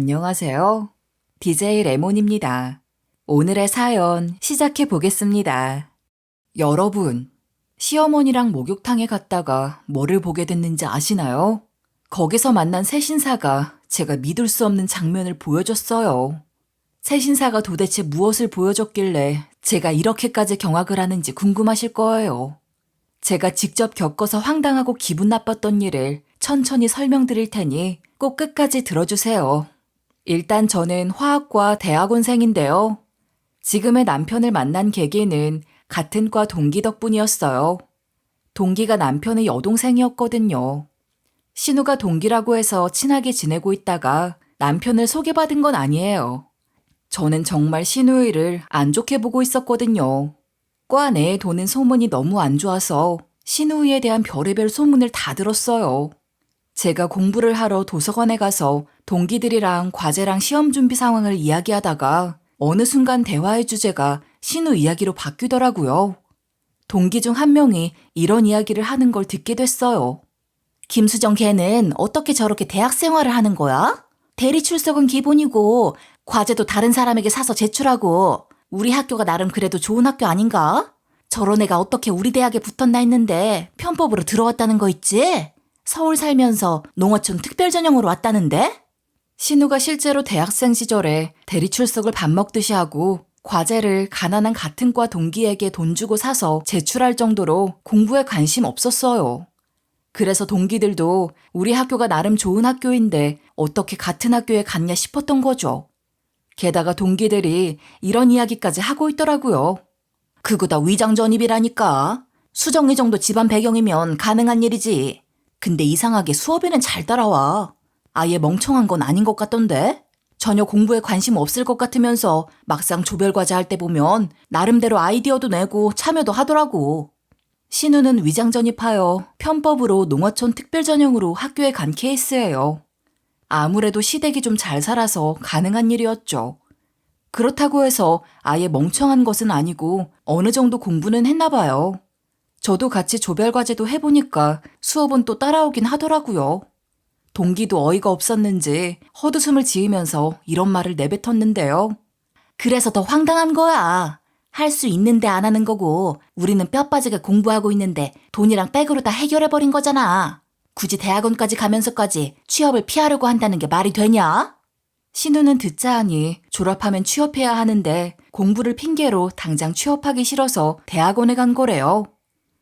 안녕하세요. DJ 레몬입니다. 오늘의 사연 시작해 보겠습니다. 여러분, 시어머니랑 목욕탕에 갔다가 뭐를 보게 됐는지 아시나요? 거기서 만난 새신사가 제가 믿을 수 없는 장면을 보여줬어요. 새신사가 도대체 무엇을 보여줬길래 제가 이렇게까지 경악을 하는지 궁금하실 거예요. 제가 직접 겪어서 황당하고 기분 나빴던 일을 천천히 설명드릴 테니 꼭 끝까지 들어주세요. 일단 저는 화학과 대학원생인데요. 지금의 남편을 만난 계기는 같은 과 동기 덕분이었어요. 동기가 남편의 여동생이었거든요. 신우가 동기라고 해서 친하게 지내고 있다가 남편을 소개받은 건 아니에요. 저는 정말 신우의 일을 안 좋게 보고 있었거든요. 과 내에 도는 소문이 너무 안 좋아서 신우이에 대한 별의별 소문을 다 들었어요. 제가 공부를 하러 도서관에 가서 동기들이랑 과제랑 시험 준비 상황을 이야기하다가 어느 순간 대화의 주제가 신우 이야기로 바뀌더라고요. 동기 중 한 명이 이런 이야기를 하는 걸 듣게 됐어요. 김수정 걔는 어떻게 저렇게 대학 생활을 하는 거야? 대리 출석은 기본이고 과제도 다른 사람에게 사서 제출하고 우리 학교가 나름 그래도 좋은 학교 아닌가? 저런 애가 어떻게 우리 대학에 붙었나 했는데 편법으로 들어왔다는 거 있지? 서울 살면서 농어촌 특별전형으로 왔다는데? 신우가 실제로 대학생 시절에 대리 출석을 밥 먹듯이 하고 과제를 가난한 같은 과 동기에게 돈 주고 사서 제출할 정도로 공부에 관심 없었어요. 그래서 동기들도 우리 학교가 나름 좋은 학교인데 어떻게 같은 학교에 갔냐 싶었던 거죠. 게다가 동기들이 이런 이야기까지 하고 있더라고요. 그거 다 위장전입이라니까. 수정이 정도 집안 배경이면 가능한 일이지. 근데 이상하게 수업에는 잘 따라와. 아예 멍청한 건 아닌 것 같던데? 전혀 공부에 관심 없을 것 같으면서 막상 조별과제 할 때 보면 나름대로 아이디어도 내고 참여도 하더라고. 신우는 위장 전입하여 편법으로 농어촌 특별전형으로 학교에 간 케이스예요. 아무래도 시댁이 좀 잘 살아서 가능한 일이었죠. 그렇다고 해서 아예 멍청한 것은 아니고 어느 정도 공부는 했나 봐요. 저도 같이 조별과제도 해보니까 수업은 또 따라오긴 하더라고요. 동기도 어이가 없었는지 헛웃음을 지으면서 이런 말을 내뱉었는데요. 그래서 더 황당한 거야. 할 수 있는데 안 하는 거고 우리는 뼈 빠지게 공부하고 있는데 돈이랑 백으로 다 해결해버린 거잖아. 굳이 대학원까지 가면서까지 취업을 피하려고 한다는 게 말이 되냐? 신우는 듣자 하니 졸업하면 취업해야 하는데 공부를 핑계로 당장 취업하기 싫어서 대학원에 간 거래요.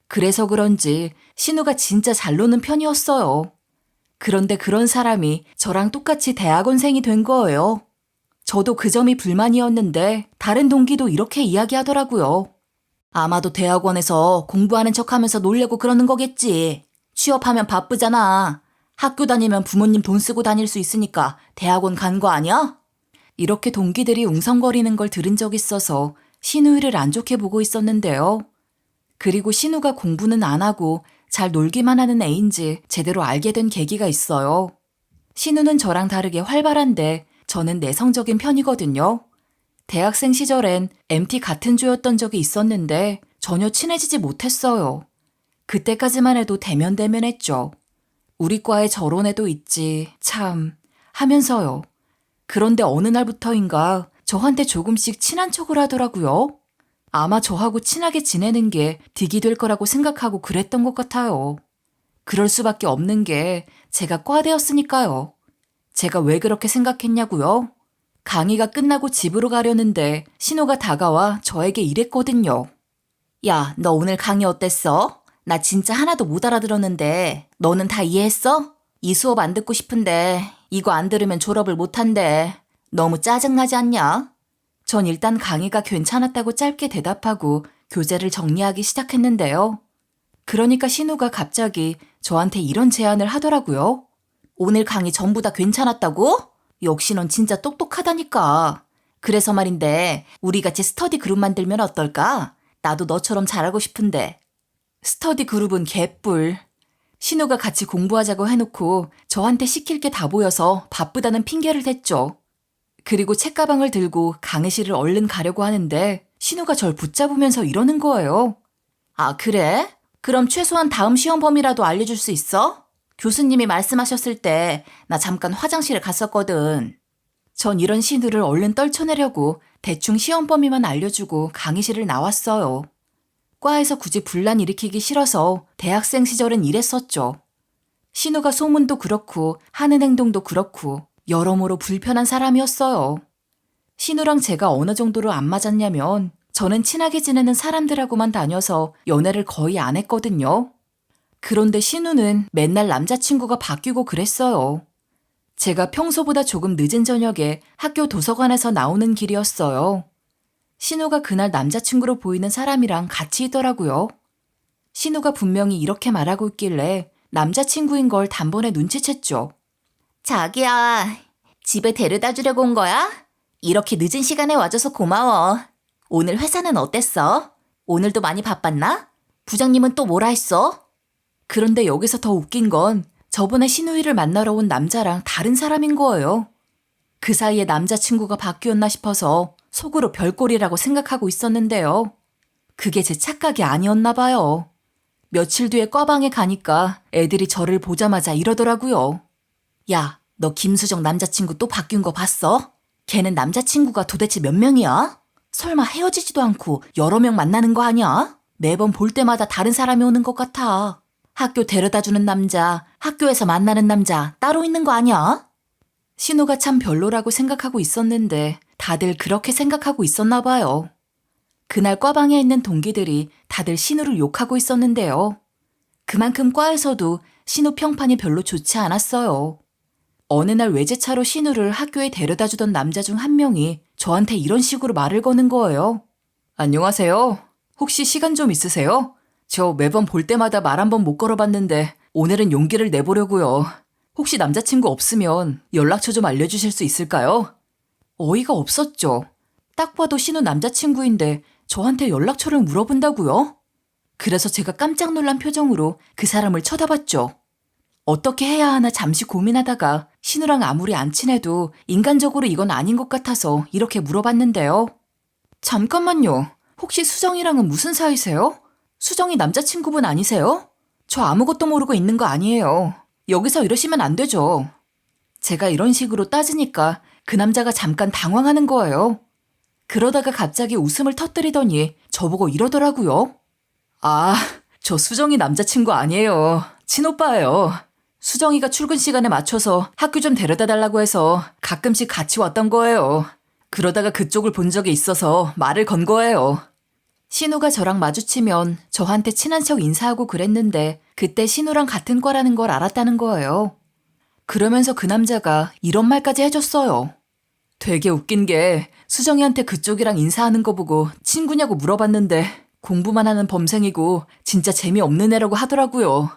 그래서 그런지 신우가 진짜 잘 노는 편이었어요. 그런데 그런 사람이 저랑 똑같이 대학원생이 된 거예요. 저도 그 점이 불만이었는데 다른 동기도 이렇게 이야기하더라고요. 아마도 대학원에서 공부하는 척하면서 놀려고 그러는 거겠지. 취업하면 바쁘잖아. 학교 다니면 부모님 돈 쓰고 다닐 수 있으니까 대학원 간 거 아니야? 이렇게 동기들이 웅성거리는 걸 들은 적 있어서 신우이를 안 좋게 보고 있었는데요. 그리고 신우가 공부는 안 하고 잘 놀기만 하는 애인지 제대로 알게 된 계기가 있어요. 신우는 저랑 다르게 활발한데 저는 내성적인 편이거든요. 대학생 시절엔 MT 같은 조였던 적이 있었는데 전혀 친해지지 못했어요. 그때까지만 해도 대면대면했죠. 우리 과에 저런 애도 있지, 참, 하면서요. 그런데 어느 날부터인가 저한테 조금씩 친한 척을 하더라고요. 아마 저하고 친하게 지내는 게 득이 될 거라고 생각하고 그랬던 것 같아요. 그럴 수밖에 없는 게 제가 과대였으니까요. 제가 왜 그렇게 생각했냐고요? 강의가 끝나고 집으로 가려는데 신호가 다가와 저에게 이랬거든요. 야, 너 오늘 강의 어땠어? 나 진짜 하나도 못 알아들었는데 너는 다 이해했어? 이 수업 안 듣고 싶은데 이거 안 들으면 졸업을 못 한대. 너무 짜증나지 않냐? 전 일단 강의가 괜찮았다고 짧게 대답하고 교재를 정리하기 시작했는데요. 그러니까 신우가 갑자기 저한테 이런 제안을 하더라고요. 오늘 강의 전부 다 괜찮았다고? 역시 넌 진짜 똑똑하다니까. 그래서 말인데 우리 같이 스터디 그룹 만들면 어떨까? 나도 너처럼 잘하고 싶은데. 스터디 그룹은 개뿔. 신우가 같이 공부하자고 해놓고 저한테 시킬 게 다 보여서 바쁘다는 핑계를 댔죠. 그리고 책가방을 들고 강의실을 얼른 가려고 하는데 신우가 절 붙잡으면서 이러는 거예요. 아, 그래? 그럼 최소한 다음 시험 범위라도 알려줄 수 있어? 교수님이 말씀하셨을 때 나 잠깐 화장실에 갔었거든. 전 이런 신우를 얼른 떨쳐내려고 대충 시험 범위만 알려주고 강의실을 나왔어요. 과에서 굳이 분란 일으키기 싫어서 대학생 시절엔 이랬었죠. 신우가 소문도 그렇고 하는 행동도 그렇고 여러모로 불편한 사람이었어요. 신우랑 제가 어느 정도로 안 맞았냐면 저는 친하게 지내는 사람들하고만 다녀서 연애를 거의 안 했거든요. 그런데 신우는 맨날 남자친구가 바뀌고 그랬어요. 제가 평소보다 조금 늦은 저녁에 학교 도서관에서 나오는 길이었어요. 신우가 그날 남자친구로 보이는 사람이랑 같이 있더라고요. 신우가 분명히 이렇게 말하고 있길래 남자친구인 걸 단번에 눈치챘죠. 자기야, 집에 데려다 주려고 온 거야? 이렇게 늦은 시간에 와줘서 고마워. 오늘 회사는 어땠어? 오늘도 많이 바빴나? 부장님은 또 뭐라 했어? 그런데 여기서 더 웃긴 건 저번에 신우이를 만나러 온 남자랑 다른 사람인 거예요. 그 사이에 남자친구가 바뀌었나 싶어서 속으로 별꼴이라고 생각하고 있었는데요. 그게 제 착각이 아니었나 봐요. 며칠 뒤에 과방에 가니까 애들이 저를 보자마자 이러더라고요. 야, 너 김수정 남자친구 또 바뀐 거 봤어? 걔는 남자친구가 도대체 몇 명이야? 설마 헤어지지도 않고 여러 명 만나는 거 아니야? 매번 볼 때마다 다른 사람이 오는 것 같아. 학교 데려다주는 남자, 학교에서 만나는 남자 따로 있는 거 아니야? 신우가 참 별로라고 생각하고 있었는데 다들 그렇게 생각하고 있었나 봐요. 그날 과방에 있는 동기들이 다들 신우를 욕하고 있었는데요. 그만큼 과에서도 신우 평판이 별로 좋지 않았어요. 어느 날 외제차로 신우를 학교에 데려다주던 남자 중 한 명이 저한테 이런 식으로 말을 거는 거예요. 안녕하세요. 혹시 시간 좀 있으세요? 저 매번 볼 때마다 말 한 번 못 걸어봤는데 오늘은 용기를 내보려고요. 혹시 남자친구 없으면 연락처 좀 알려주실 수 있을까요? 어이가 없었죠. 딱 봐도 신우 남자친구인데 저한테 연락처를 물어본다고요? 그래서 제가 깜짝 놀란 표정으로 그 사람을 쳐다봤죠. 어떻게 해야 하나 잠시 고민하다가 신우랑 아무리 안 친해도 인간적으로 이건 아닌 것 같아서 이렇게 물어봤는데요. 잠깐만요. 혹시 수정이랑은 무슨 사이세요? 수정이 남자친구분 아니세요? 저 아무것도 모르고 있는 거 아니에요. 여기서 이러시면 안 되죠. 제가 이런 식으로 따지니까 그 남자가 잠깐 당황하는 거예요. 그러다가 갑자기 웃음을 터뜨리더니 저보고 이러더라고요. 아, 저 수정이 남자친구 아니에요. 친오빠예요. 수정이가 출근 시간에 맞춰서 학교 좀 데려다 달라고 해서 가끔씩 같이 왔던 거예요. 그러다가 그쪽을 본 적이 있어서 말을 건 거예요. 신우가 저랑 마주치면 저한테 친한 척 인사하고 그랬는데 그때 신우랑 같은 과라는 걸 알았다는 거예요. 그러면서 그 남자가 이런 말까지 해줬어요. 되게 웃긴 게 수정이한테 그쪽이랑 인사하는 거 보고 친구냐고 물어봤는데 공부만 하는 범생이고 진짜 재미없는 애라고 하더라고요.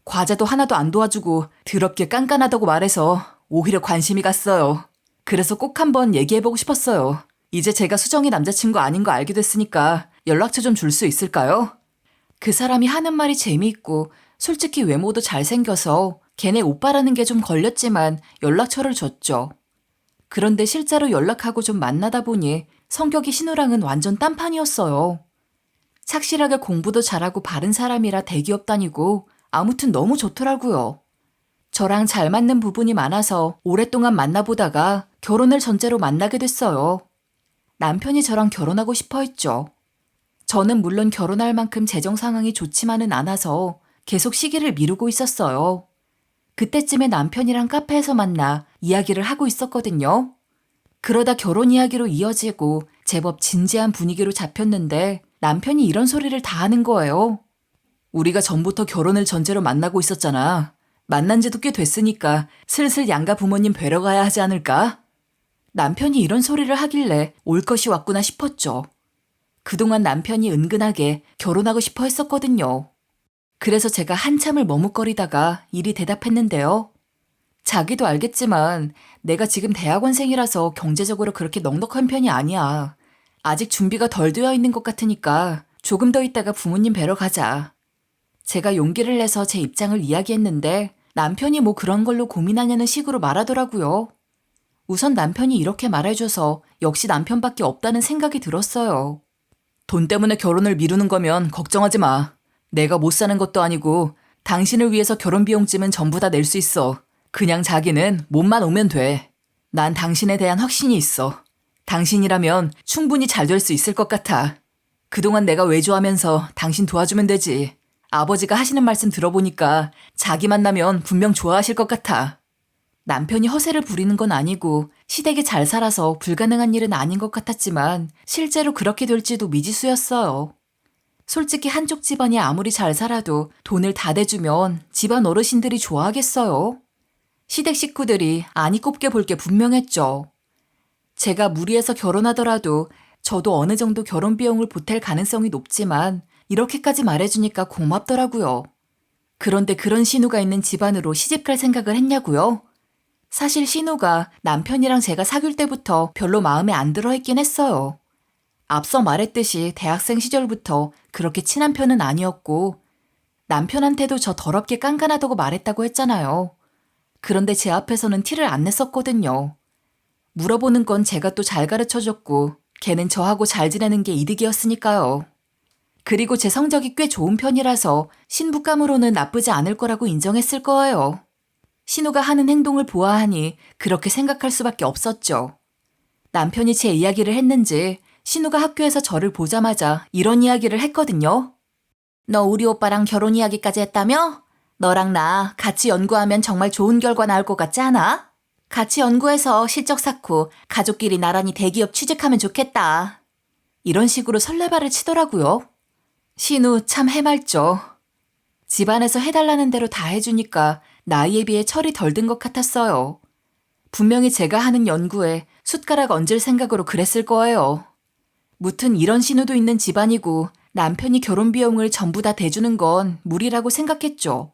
과제도 하나도 안 도와주고 더럽게 깐깐하다고 말해서 오히려 관심이 갔어요. 그래서 꼭 한번 얘기해보고 싶었어요. 이제 제가 수정이 남자친구 아닌 거 알게 됐으니까 연락처 좀 줄 수 있을까요? 그 사람이 하는 말이 재미있고 솔직히 외모도 잘생겨서 걔네 오빠라는 게 좀 걸렸지만 연락처를 줬죠. 그런데 실제로 연락하고 좀 만나다 보니 성격이 신우랑은 완전 딴판이었어요. 착실하게 공부도 잘하고 바른 사람이라 대기업 다니고 아무튼 너무 좋더라고요. 저랑 잘 맞는 부분이 많아서 오랫동안 만나보다가 결혼을 전제로 만나게 됐어요. 남편이 저랑 결혼하고 싶어 했죠. 저는 물론 결혼할 만큼 재정 상황이 좋지만은 않아서 계속 시기를 미루고 있었어요. 그때쯤에 남편이랑 카페에서 만나 이야기를 하고 있었거든요. 그러다 결혼 이야기로 이어지고 제법 진지한 분위기로 잡혔는데 남편이 이런 소리를 다 하는 거예요. 우리가 전부터 결혼을 전제로 만나고 있었잖아. 만난 지도 꽤 됐으니까 슬슬 양가 부모님 뵈러 가야 하지 않을까? 남편이 이런 소리를 하길래 올 것이 왔구나 싶었죠. 그동안 남편이 은근하게 결혼하고 싶어 했었거든요. 그래서 제가 한참을 머뭇거리다가 이리 대답했는데요. 자기도 알겠지만 내가 지금 대학원생이라서 경제적으로 그렇게 넉넉한 편이 아니야. 아직 준비가 덜 되어 있는 것 같으니까 조금 더 있다가 부모님 뵈러 가자. 제가 용기를 내서 제 입장을 이야기했는데 남편이 뭐 그런 걸로 고민하냐는 식으로 말하더라고요. 우선 남편이 이렇게 말해줘서 역시 남편밖에 없다는 생각이 들었어요. 돈 때문에 결혼을 미루는 거면 걱정하지 마. 내가 못 사는 것도 아니고 당신을 위해서 결혼 비용쯤은 전부 다 낼 수 있어. 그냥 자기는 몸만 오면 돼. 난 당신에 대한 확신이 있어. 당신이라면 충분히 잘 될 수 있을 것 같아. 그동안 내가 외주하면서 당신 도와주면 되지. 아버지가 하시는 말씀 들어보니까 자기 만나면 분명 좋아하실 것 같아. 남편이 허세를 부리는 건 아니고 시댁에 잘 살아서 불가능한 일은 아닌 것 같았지만 실제로 그렇게 될지도 미지수였어요. 솔직히 한쪽 집안이 아무리 잘 살아도 돈을 다 대주면 집안 어르신들이 좋아하겠어요? 시댁 식구들이 아니 꼽게 볼 게 분명했죠. 제가 무리해서 결혼하더라도 저도 어느 정도 결혼 비용을 보탤 가능성이 높지만 이렇게까지 말해주니까 고맙더라고요. 그런데 그런 신우가 있는 집안으로 시집갈 생각을 했냐고요? 사실 신우가 남편이랑 제가 사귈 때부터 별로 마음에 안 들어 했긴 했어요. 앞서 말했듯이 대학생 시절부터 그렇게 친한 편은 아니었고 남편한테도 저 더럽게 깐깐하다고 말했다고 했잖아요. 그런데 제 앞에서는 티를 안 냈었거든요. 물어보는 건 제가 또 잘 가르쳐줬고 걔는 저하고 잘 지내는 게 이득이었으니까요. 그리고 제 성적이 꽤 좋은 편이라서 신부감으로는 나쁘지 않을 거라고 인정했을 거예요. 신우가 하는 행동을 보아하니 그렇게 생각할 수밖에 없었죠. 남편이 제 이야기를 했는지 신우가 학교에서 저를 보자마자 이런 이야기를 했거든요. 너 우리 오빠랑 결혼 이야기까지 했다며? 너랑 나 같이 연구하면 정말 좋은 결과 나올 것 같지 않아? 같이 연구해서 실적 쌓고 가족끼리 나란히 대기업 취직하면 좋겠다. 이런 식으로 설레발을 치더라고요. 신우 참 해맑죠. 집안에서 해달라는 대로 다 해주니까 나이에 비해 철이 덜 든 것 같았어요. 분명히 제가 하는 연구에 숟가락 얹을 생각으로 그랬을 거예요. 무튼 이런 신우도 있는 집안이고 남편이 결혼 비용을 전부 다 대주는 건 무리라고 생각했죠.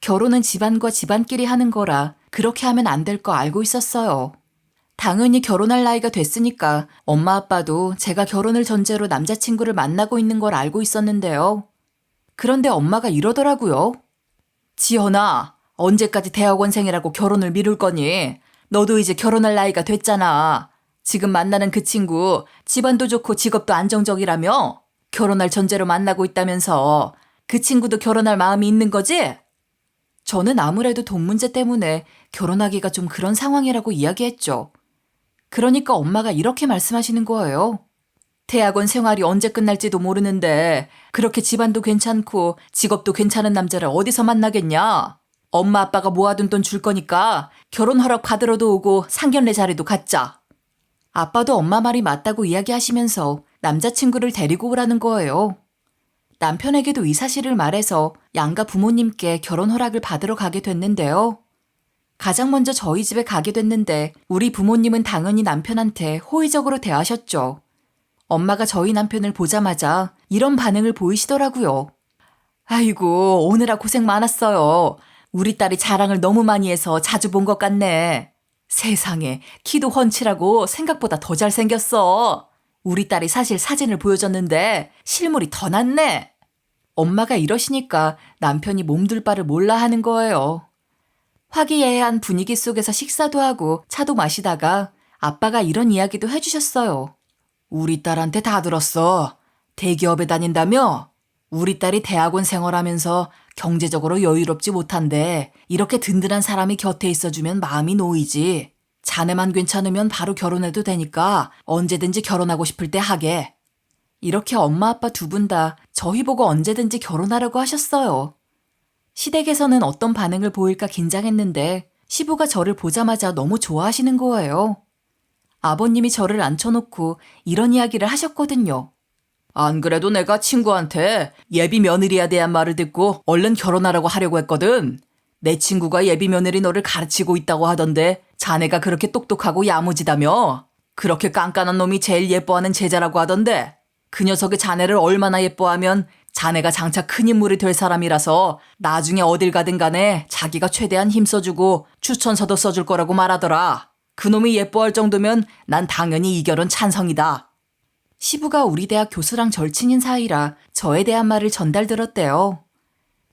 결혼은 집안과 집안끼리 하는 거라 그렇게 하면 안 될 거 알고 있었어요. 당연히 결혼할 나이가 됐으니까 엄마 아빠도 제가 결혼을 전제로 남자친구를 만나고 있는 걸 알고 있었는데요. 그런데 엄마가 이러더라고요. 지연아, 언제까지 대학원생이라고 결혼을 미룰 거니? 너도 이제 결혼할 나이가 됐잖아. 지금 만나는 그 친구 집안도 좋고 직업도 안정적이라며? 결혼할 전제로 만나고 있다면서 그 친구도 결혼할 마음이 있는 거지? 저는 아무래도 돈 문제 때문에 결혼하기가 좀 그런 상황이라고 이야기했죠. 그러니까 엄마가 이렇게 말씀하시는 거예요. 대학원 생활이 언제 끝날지도 모르는데 그렇게 집안도 괜찮고 직업도 괜찮은 남자를 어디서 만나겠냐? 엄마 아빠가 모아둔 돈 줄 거니까 결혼 허락 받으러도 오고 상견례 자리도 갖자. 아빠도 엄마 말이 맞다고 이야기하시면서 남자친구를 데리고 오라는 거예요. 남편에게도 이 사실을 말해서 양가 부모님께 결혼 허락을 받으러 가게 됐는데요. 가장 먼저 저희 집에 가게 됐는데 우리 부모님은 당연히 남편한테 호의적으로 대하셨죠. 엄마가 저희 남편을 보자마자 이런 반응을 보이시더라고요. 아이고, 오느라 고생 많았어요. 우리 딸이 자랑을 너무 많이 해서 자주 본 것 같네. 세상에, 키도 훤칠하고 생각보다 더 잘생겼어. 우리 딸이 사실 사진을 보여줬는데 실물이 더 낫네. 엄마가 이러시니까 남편이 몸둘 바를 몰라 하는 거예요. 화기애애한 분위기 속에서 식사도 하고 차도 마시다가 아빠가 이런 이야기도 해주셨어요. 우리 딸한테 다 들었어. 대기업에 다닌다며? 우리 딸이 대학원 생활하면서 경제적으로 여유롭지 못한데 이렇게 든든한 사람이 곁에 있어주면 마음이 놓이지. 자네만 괜찮으면 바로 결혼해도 되니까 언제든지 결혼하고 싶을 때 하게. 이렇게 엄마 아빠 두 분 다 저희 보고 언제든지 결혼하라고 하셨어요. 시댁에서는 어떤 반응을 보일까 긴장했는데 시부가 저를 보자마자 너무 좋아하시는 거예요. 아버님이 저를 앉혀놓고 이런 이야기를 하셨거든요. 안 그래도 내가 친구한테 예비 며느리에 대한 말을 듣고 얼른 결혼하라고 하려고 했거든. 내 친구가 예비 며느리 너를 가르치고 있다고 하던데 자네가 그렇게 똑똑하고 야무지다며? 그렇게 깐깐한 놈이 제일 예뻐하는 제자라고 하던데 그 녀석이 자네를 얼마나 예뻐하면 자네가 장차 큰 인물이 될 사람이라서 나중에 어딜 가든 간에 자기가 최대한 힘써주고 추천서도 써줄 거라고 말하더라. 그놈이 예뻐할 정도면 난 당연히 이 결혼 찬성이다. 시부가 우리 대학 교수랑 절친인 사이라 저에 대한 말을 전달 들었대요.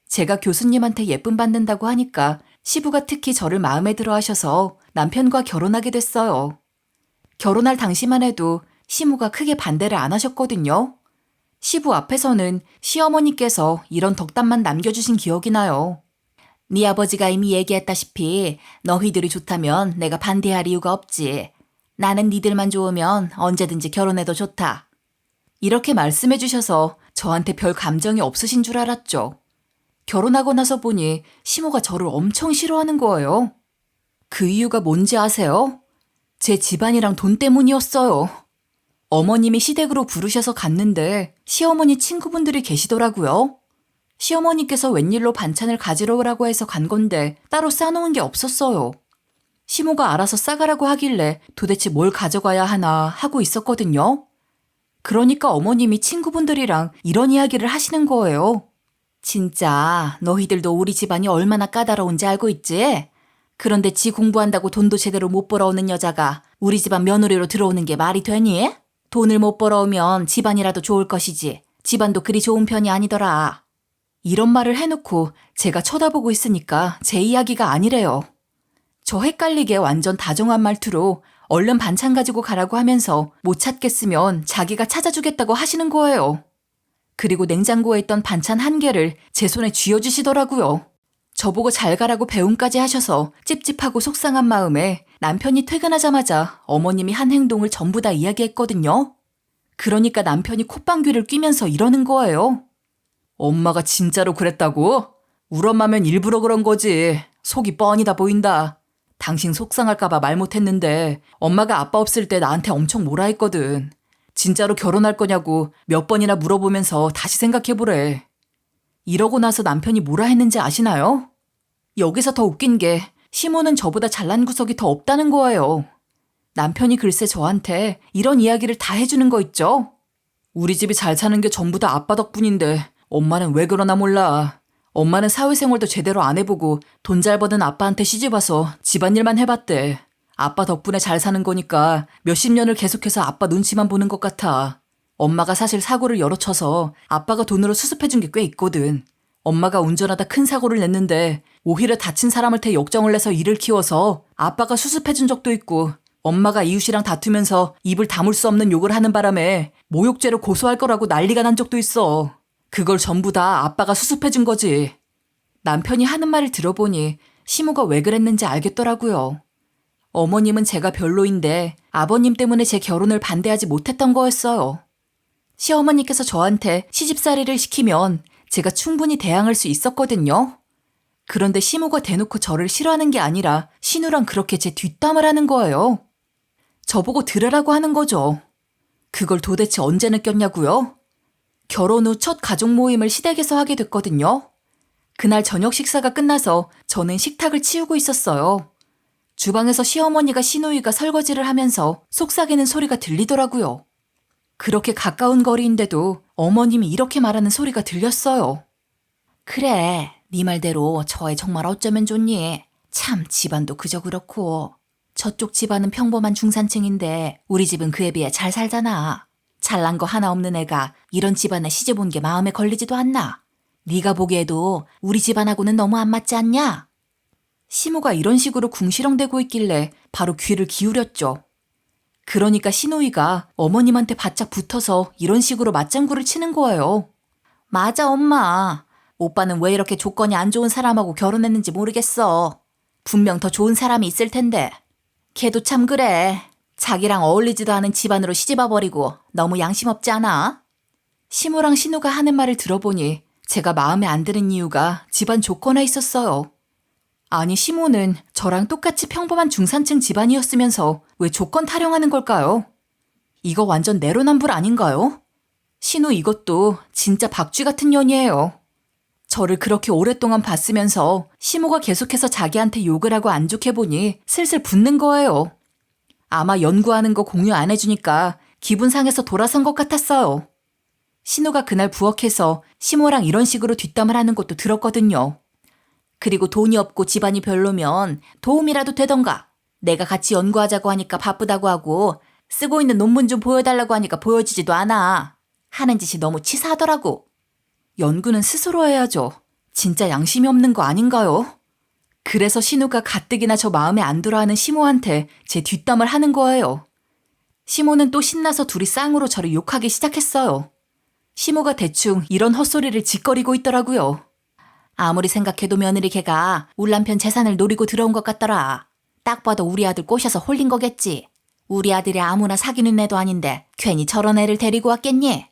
제가 교수님한테 예쁨 받는다고 하니까 시부가 특히 저를 마음에 들어 하셔서 남편과 결혼하게 됐어요. 결혼할 당시만 해도 시모가 크게 반대를 안 하셨거든요. 시부 앞에서는 시어머니께서 이런 덕담만 남겨주신 기억이 나요. 네 아버지가 이미 얘기했다시피 너희들이 좋다면 내가 반대할 이유가 없지. 나는 니들만 좋으면 언제든지 결혼해도 좋다. 이렇게 말씀해 주셔서 저한테 별 감정이 없으신 줄 알았죠. 결혼하고 나서 보니 시모가 저를 엄청 싫어하는 거예요. 그 이유가 뭔지 아세요? 제 집안이랑 돈 때문이었어요. 어머님이 시댁으로 부르셔서 갔는데 시어머니 친구분들이 계시더라고요. 시어머니께서 웬일로 반찬을 가지러 오라고 해서 간 건데 따로 싸놓은 게 없었어요. 시모가 알아서 싸가라고 하길래 도대체 뭘 가져가야 하나 하고 있었거든요. 그러니까 어머님이 친구분들이랑 이런 이야기를 하시는 거예요. 진짜 너희들도 우리 집안이 얼마나 까다로운지 알고 있지? 그런데 지 공부한다고 돈도 제대로 못 벌어오는 여자가 우리 집안 며느리로 들어오는 게 말이 되니? 돈을 못 벌어오면 집안이라도 좋을 것이지. 집안도 그리 좋은 편이 아니더라. 이런 말을 해놓고 제가 쳐다보고 있으니까 제 이야기가 아니래요. 저 헷갈리게 완전 다정한 말투로 얼른 반찬 가지고 가라고 하면서 못 찾겠으면 자기가 찾아주겠다고 하시는 거예요. 그리고 냉장고에 있던 반찬 1개를 제 손에 쥐어주시더라고요. 저보고 잘 가라고 배웅까지 하셔서 찝찝하고 속상한 마음에 남편이 퇴근하자마자 어머님이 한 행동을 전부 다 이야기했거든요. 그러니까 남편이 콧방귀를 뀌면서 이러는 거예요. 엄마가 진짜로 그랬다고? 우리 엄마면 일부러 그런 거지. 속이 뻔히 다 보인다. 당신 속상할까봐 말 못했는데 엄마가 아빠 없을 때 나한테 엄청 뭐라 했거든. 진짜로 결혼할 거냐고 몇 번이나 물어보면서 다시 생각해보래. 이러고 나서 남편이 뭐라 했는지 아시나요? 여기서 더 웃긴 게 시모는 저보다 잘난 구석이 더 없다는 거예요. 남편이 글쎄 저한테 이런 이야기를 다 해주는 거 있죠? 우리 집이 잘 사는 게 전부 다 아빠 덕분인데 엄마는 왜 그러나 몰라. 엄마는 사회생활도 제대로 안 해보고 돈 잘 버는 아빠한테 시집와서 집안일만 해봤대. 아빠 덕분에 잘 사는 거니까 몇십 년을 계속해서 아빠 눈치만 보는 것 같아. 엄마가 사실 사고를 여러 쳐서 아빠가 돈으로 수습해준 게 꽤 있거든. 엄마가 운전하다 큰 사고를 냈는데 오히려 다친 사람한테 역정을 내서 일을 키워서 아빠가 수습해준 적도 있고 엄마가 이웃이랑 다투면서 입을 다물 수 없는 욕을 하는 바람에 모욕죄로 고소할 거라고 난리가 난 적도 있어. 그걸 전부 다 아빠가 수습해준 거지. 남편이 하는 말을 들어보니 시모가 왜 그랬는지 알겠더라고요. 어머님은 제가 별로인데 아버님 때문에 제 결혼을 반대하지 못했던 거였어요. 시어머니께서 저한테 시집살이를 시키면 제가 충분히 대항할 수 있었거든요. 그런데 시모가 대놓고 저를 싫어하는 게 아니라 신우랑 그렇게 제 뒷담을 하는 거예요. 저보고 들으라고 하는 거죠. 그걸 도대체 언제 느꼈냐고요? 결혼 후 첫 가족 모임을 시댁에서 하게 됐거든요. 그날 저녁 식사가 끝나서 저는 식탁을 치우고 있었어요. 주방에서 시어머니가 시누이가 설거지를 하면서 속삭이는 소리가 들리더라고요. 그렇게 가까운 거리인데도 어머님이 이렇게 말하는 소리가 들렸어요. 그래, 네 말대로 저 애 정말 어쩌면 좋니? 참 집안도 그저 그렇고. 저쪽 집안은 평범한 중산층인데 우리 집은 그에 비해 잘 살잖아. 잘난 거 하나 없는 애가 이런 집안에 시집 온 게 마음에 걸리지도 않나? 네가 보기에도 우리 집안하고는 너무 안 맞지 않냐? 시모가 이런 식으로 궁시렁대고 있길래 바로 귀를 기울였죠. 그러니까 시누이가 어머님한테 바짝 붙어서 이런 식으로 맞장구를 치는 거예요. 맞아, 엄마. 오빠는 왜 이렇게 조건이 안 좋은 사람하고 결혼했는지 모르겠어. 분명 더 좋은 사람이 있을 텐데. 걔도 참 그래. 자기랑 어울리지도 않은 집안으로 시집와버리고 너무 양심 없지 않아? 시모랑 신우가 하는 말을 들어보니 제가 마음에 안 드는 이유가 집안 조건에 있었어요. 아니, 시모는 저랑 똑같이 평범한 중산층 집안이었으면서 왜 조건 타령하는 걸까요? 이거 완전 내로남불 아닌가요? 신우 이것도 진짜 박쥐 같은 년이에요. 저를 그렇게 오랫동안 봤으면서 시모가 계속해서 자기한테 욕을 하고 안 좋게 보니 슬슬 붙는 거예요. 아마 연구하는 거 공유 안 해주니까 기분 상해서 돌아선 것 같았어요. 신우가 그날 부엌에서 시모랑 이런 식으로 뒷담을 하는 것도 들었거든요. 그리고 돈이 없고 집안이 별로면 도움이라도 되던가. 내가 같이 연구하자고 하니까 바쁘다고 하고 쓰고 있는 논문 좀 보여달라고 하니까 보여주지도 않아. 하는 짓이 너무 치사하더라고. 연구는 스스로 해야죠. 진짜 양심이 없는 거 아닌가요? 그래서 신우가 가뜩이나 저 마음에 안 들어하는 시모한테 제 뒷담을 하는 거예요. 시모는 또 신나서 둘이 쌍으로 저를 욕하기 시작했어요. 시모가 대충 이런 헛소리를 짓거리고 있더라고요. 아무리 생각해도 며느리 걔가 울 남편 재산을 노리고 들어온 것 같더라. 딱 봐도 우리 아들 꼬셔서 홀린 거겠지. 우리 아들이 아무나 사귀는 애도 아닌데 괜히 저런 애를 데리고 왔겠니?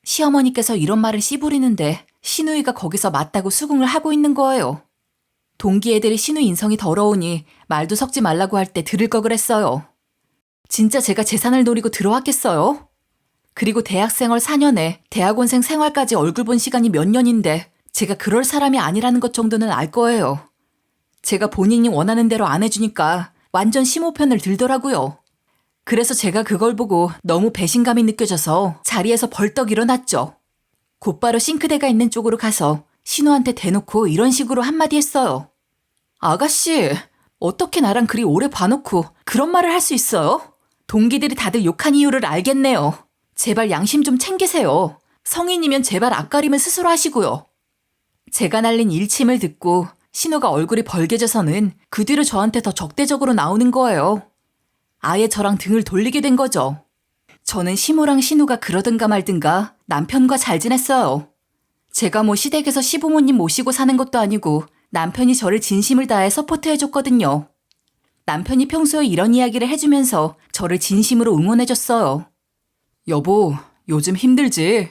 시어머니께서 이런 말을 씨부리는데 시누이가 거기서 맞다고 수긍을 하고 있는 거예요. 동기 애들이 시누이 인성이 더러우니 말도 섞지 말라고 할 때 들을 거 그랬어요. 진짜 제가 재산을 노리고 들어왔겠어요? 그리고 대학생활 4년에 대학원생 생활까지 얼굴 본 시간이 몇 년인데 제가 그럴 사람이 아니라는 것 정도는 알 거예요. 제가 본인이 원하는 대로 안 해주니까 완전 심호편을 들더라고요. 그래서 제가 그걸 보고 너무 배신감이 느껴져서 자리에서 벌떡 일어났죠. 곧바로 싱크대가 있는 쪽으로 가서 신우한테 대놓고 이런 식으로 한마디 했어요. 아가씨, 어떻게 나랑 그리 오래 봐놓고 그런 말을 할 수 있어요? 동기들이 다들 욕한 이유를 알겠네요. 제발 양심 좀 챙기세요. 성인이면 제발 앞가림은 스스로 하시고요. 제가 날린 일침을 듣고 신우가 얼굴이 벌개져서는 그 뒤로 저한테 더 적대적으로 나오는 거예요. 아예 저랑 등을 돌리게 된 거죠. 저는 시모랑 신우가 그러든가 말든가 남편과 잘 지냈어요. 제가 뭐 시댁에서 시부모님 모시고 사는 것도 아니고 남편이 저를 진심을 다해 서포트해줬거든요. 남편이 평소에 이런 이야기를 해주면서 저를 진심으로 응원해줬어요. 여보, 요즘 힘들지?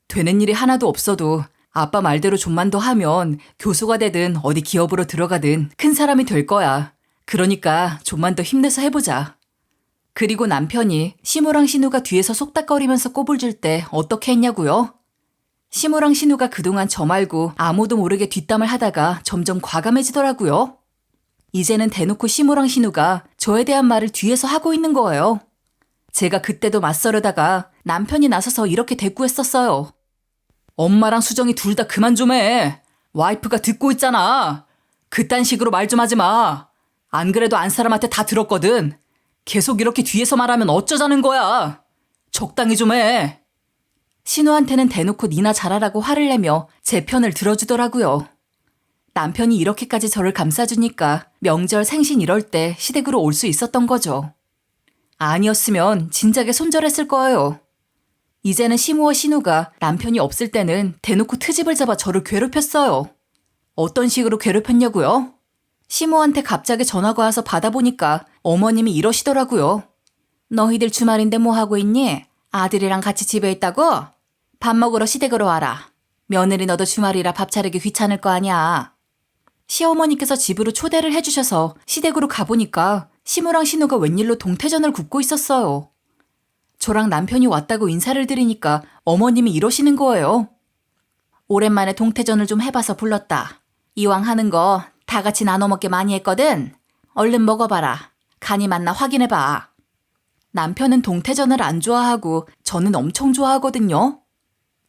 되는 일이 하나도 없어도 아빠 말대로 좀만 더 하면 교수가 되든 어디 기업으로 들어가든 큰 사람이 될 거야. 그러니까 좀만 더 힘내서 해보자. 그리고 남편이 시모랑 신우가 뒤에서 속닥거리면서 꼬불줄 때 어떻게 했냐고요? 시모랑 신우가 그동안 저 말고 아무도 모르게 뒷담을 하다가 점점 과감해지더라고요. 이제는 대놓고 시모랑 신우가 저에 대한 말을 뒤에서 하고 있는 거예요. 제가 그때도 맞서려다가 남편이 나서서 이렇게 대꾸했었어요. 엄마랑 수정이 둘 다 그만 좀 해. 와이프가 듣고 있잖아. 그딴 식으로 말 좀 하지 마. 안 그래도 안 사람한테 다 들었거든. 계속 이렇게 뒤에서 말하면 어쩌자는 거야. 적당히 좀 해. 신우한테는 대놓고 니나 잘하라고 화를 내며 제 편을 들어주더라고요. 남편이 이렇게까지 저를 감싸주니까 명절 생신 이럴 때 시댁으로 올 수 있었던 거죠. 아니었으면 진작에 손절했을 거예요. 이제는 시모와 신우가 남편이 없을 때는 대놓고 트집을 잡아 저를 괴롭혔어요. 어떤 식으로 괴롭혔냐고요? 시모한테 갑자기 전화가 와서 받아보니까 어머님이 이러시더라고요. 너희들 주말인데 뭐 하고 있니? 아들이랑 같이 집에 있다고? 밥 먹으러 시댁으로 와라. 며느리 너도 주말이라 밥 차리기 귀찮을 거 아니야. 시어머니께서 집으로 초대를 해주셔서 시댁으로 가보니까 시모랑 신우가 웬일로 동태전을 굽고 있었어요. 저랑 남편이 왔다고 인사를 드리니까 어머님이 이러시는 거예요. 오랜만에 동태전을 좀 해봐서 불렀다. 이왕 하는 거 다 같이 나눠 먹게 많이 했거든. 얼른 먹어봐라. 간이 맞나 확인해봐. 남편은 동태전을 안 좋아하고 저는 엄청 좋아하거든요.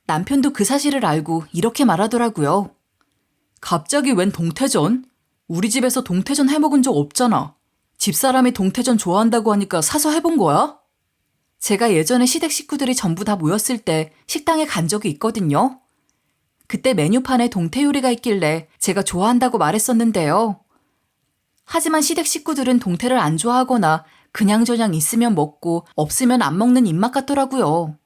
남편도 그 사실을 알고 이렇게 말하더라고요. 갑자기 웬 동태전? 우리 집에서 동태전 해먹은 적 없잖아. 집사람이 동태전 좋아한다고 하니까 사서 해본 거야? 제가 예전에 시댁 식구들이 전부 다 모였을 때 식당에 간 적이 있거든요. 그때 메뉴판에 동태 요리가 있길래 제가 좋아한다고 말했었는데요. 하지만 시댁 식구들은 동태를 안 좋아하거나 그냥저냥 있으면 먹고 없으면 안 먹는 입맛 같더라고요.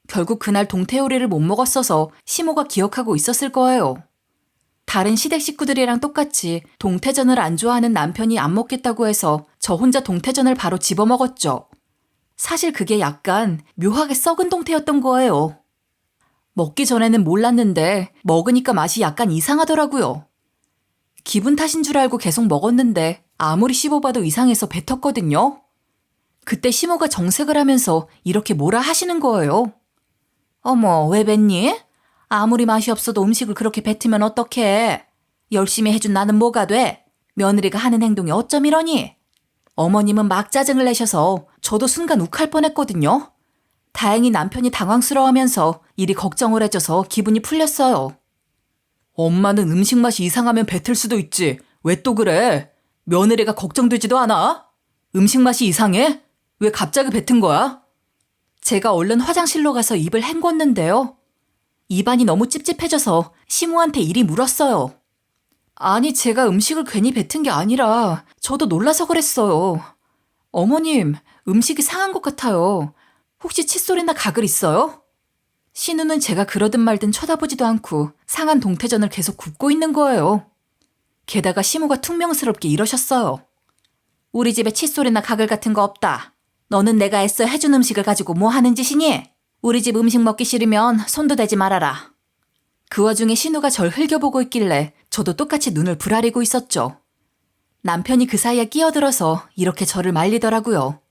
결국 그날 동태 요리를 못 먹었어서 시모가 기억하고 있었을 거예요. 다른 시댁 식구들이랑 똑같이 동태전을 안 좋아하는 남편이 안 먹겠다고 해서 저 혼자 동태전을 바로 집어먹었죠. 사실 그게 약간 묘하게 썩은 동태였던 거예요. 먹기 전에는 몰랐는데 먹으니까 맛이 약간 이상하더라고요. 기분 탓인 줄 알고 계속 먹었는데 아무리 씹어봐도 이상해서 뱉었거든요. 그때 시모가 정색을 하면서 이렇게 뭐라 하시는 거예요. 어머, 왜 뱉니? 아무리 맛이 없어도 음식을 그렇게 뱉으면 어떡해. 열심히 해준 나는 뭐가 돼? 며느리가 하는 행동이 어쩜 이러니? 어머님은 막 짜증을 내셔서 저도 순간 욱할 뻔했거든요. 다행히 남편이 당황스러워하면서 일이 걱정을 해줘서 기분이 풀렸어요. 엄마는 음식 맛이 이상하면 뱉을 수도 있지. 왜 또 그래? 며느리가 걱정되지도 않아? 음식 맛이 이상해? 왜 갑자기 뱉은 거야? 제가 얼른 화장실로 가서 입을 헹궜는데요. 입안이 너무 찝찝해져서 시모한테 이리 물었어요. 아니, 제가 음식을 괜히 뱉은 게 아니라 저도 놀라서 그랬어요. 어머님, 음식이 상한 것 같아요. 혹시 칫솔이나 가글 있어요? 신우는 제가 그러든 말든 쳐다보지도 않고 상한 동태전을 계속 굽고 있는 거예요. 게다가 시모가 퉁명스럽게 이러셨어요. 우리 집에 칫솔이나 가글 같은 거 없다. 너는 내가 애써 해준 음식을 가지고 뭐 하는 짓이니? 우리 집 음식 먹기 싫으면 손도 대지 말아라. 그 와중에 신우가 절 흘겨보고 있길래 저도 똑같이 눈을 부라리고 있었죠. 남편이 그 사이에 끼어들어서 이렇게 저를 말리더라고요.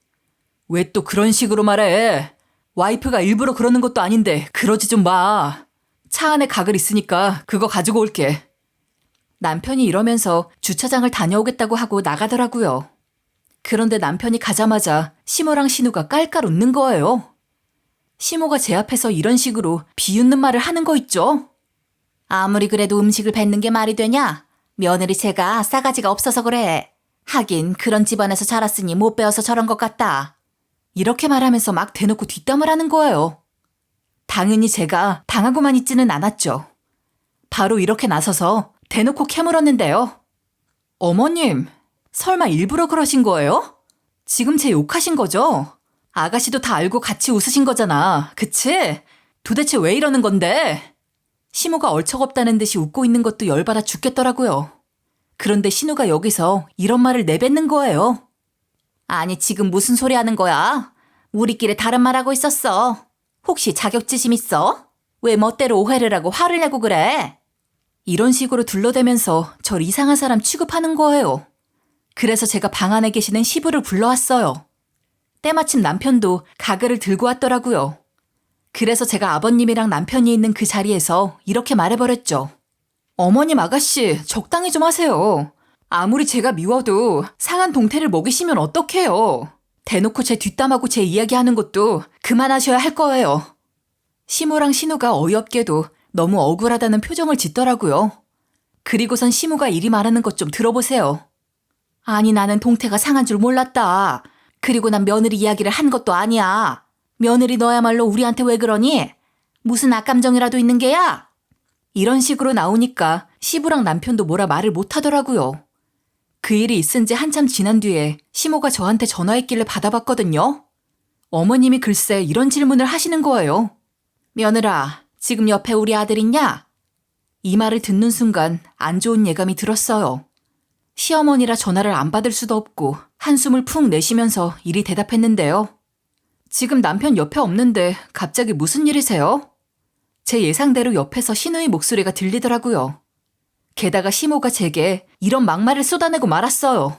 왜 또 그런 식으로 말해? 와이프가 일부러 그러는 것도 아닌데 그러지 좀 마. 차 안에 가글 있으니까 그거 가지고 올게. 남편이 이러면서 주차장을 다녀오겠다고 하고 나가더라고요. 그런데 남편이 가자마자 시모랑 신우가 깔깔 웃는 거예요. 시모가 제 앞에서 이런 식으로 비웃는 말을 하는 거 있죠? 아무리 그래도 음식을 뱉는 게 말이 되냐? 며느리 제가 싸가지가 없어서 그래. 하긴 그런 집안에서 자랐으니 못 배워서 저런 것 같다. 이렇게 말하면서 막 대놓고 뒷담을 하는 거예요. 당연히 제가 당하고만 있지는 않았죠. 바로 이렇게 나서서 대놓고 캐물었는데요. 어머님, 설마 일부러 그러신 거예요? 지금 제 욕하신 거죠? 아가씨도 다 알고 같이 웃으신 거잖아. 그치? 도대체 왜 이러는 건데? 시모가 얼척없다는 듯이 웃고 있는 것도 열받아 죽겠더라고요. 그런데 신우가 여기서 이런 말을 내뱉는 거예요. 아니 지금 무슨 소리 하는 거야? 우리끼리 다른 말하고 있었어. 혹시 자격지심 있어? 왜 멋대로 오해를 하고 화를 내고 그래? 이런 식으로 둘러대면서 절 이상한 사람 취급하는 거예요. 그래서 제가 방 안에 계시는 시부를 불러왔어요. 때마침 남편도 가글을 들고 왔더라고요. 그래서 제가 아버님이랑 남편이 있는 그 자리에서 이렇게 말해버렸죠. 어머님 아가씨 적당히 좀 하세요. 아무리 제가 미워도 상한 동태를 먹이시면 어떡해요. 대놓고 제 뒷담하고 제 이야기하는 것도 그만하셔야 할 거예요. 시모랑 신우가 어이없게도 너무 억울하다는 표정을 짓더라고요. 그리고선 시모가 이리 말하는 것 좀 들어보세요. 아니 나는 동태가 상한 줄 몰랐다. 그리고 난 며느리 이야기를 한 것도 아니야. 며느리 너야말로 우리한테 왜 그러니? 무슨 악감정이라도 있는 게야? 이런 식으로 나오니까 시부랑 남편도 뭐라 말을 못하더라고요. 그 일이 있은 지 한참 지난 뒤에 시모가 저한테 전화했길래 받아봤거든요. 어머님이 글쎄 이런 질문을 하시는 거예요. 며느라, 지금 옆에 우리 아들 있냐? 이 말을 듣는 순간 안 좋은 예감이 들었어요. 시어머니라 전화를 안 받을 수도 없고 한숨을 푹 내쉬면서 이리 대답했는데요. 지금 남편 옆에 없는데 갑자기 무슨 일이세요? 제 예상대로 옆에서 신우의 목소리가 들리더라고요. 게다가 시모가 제게 이런 막말을 쏟아내고 말았어요.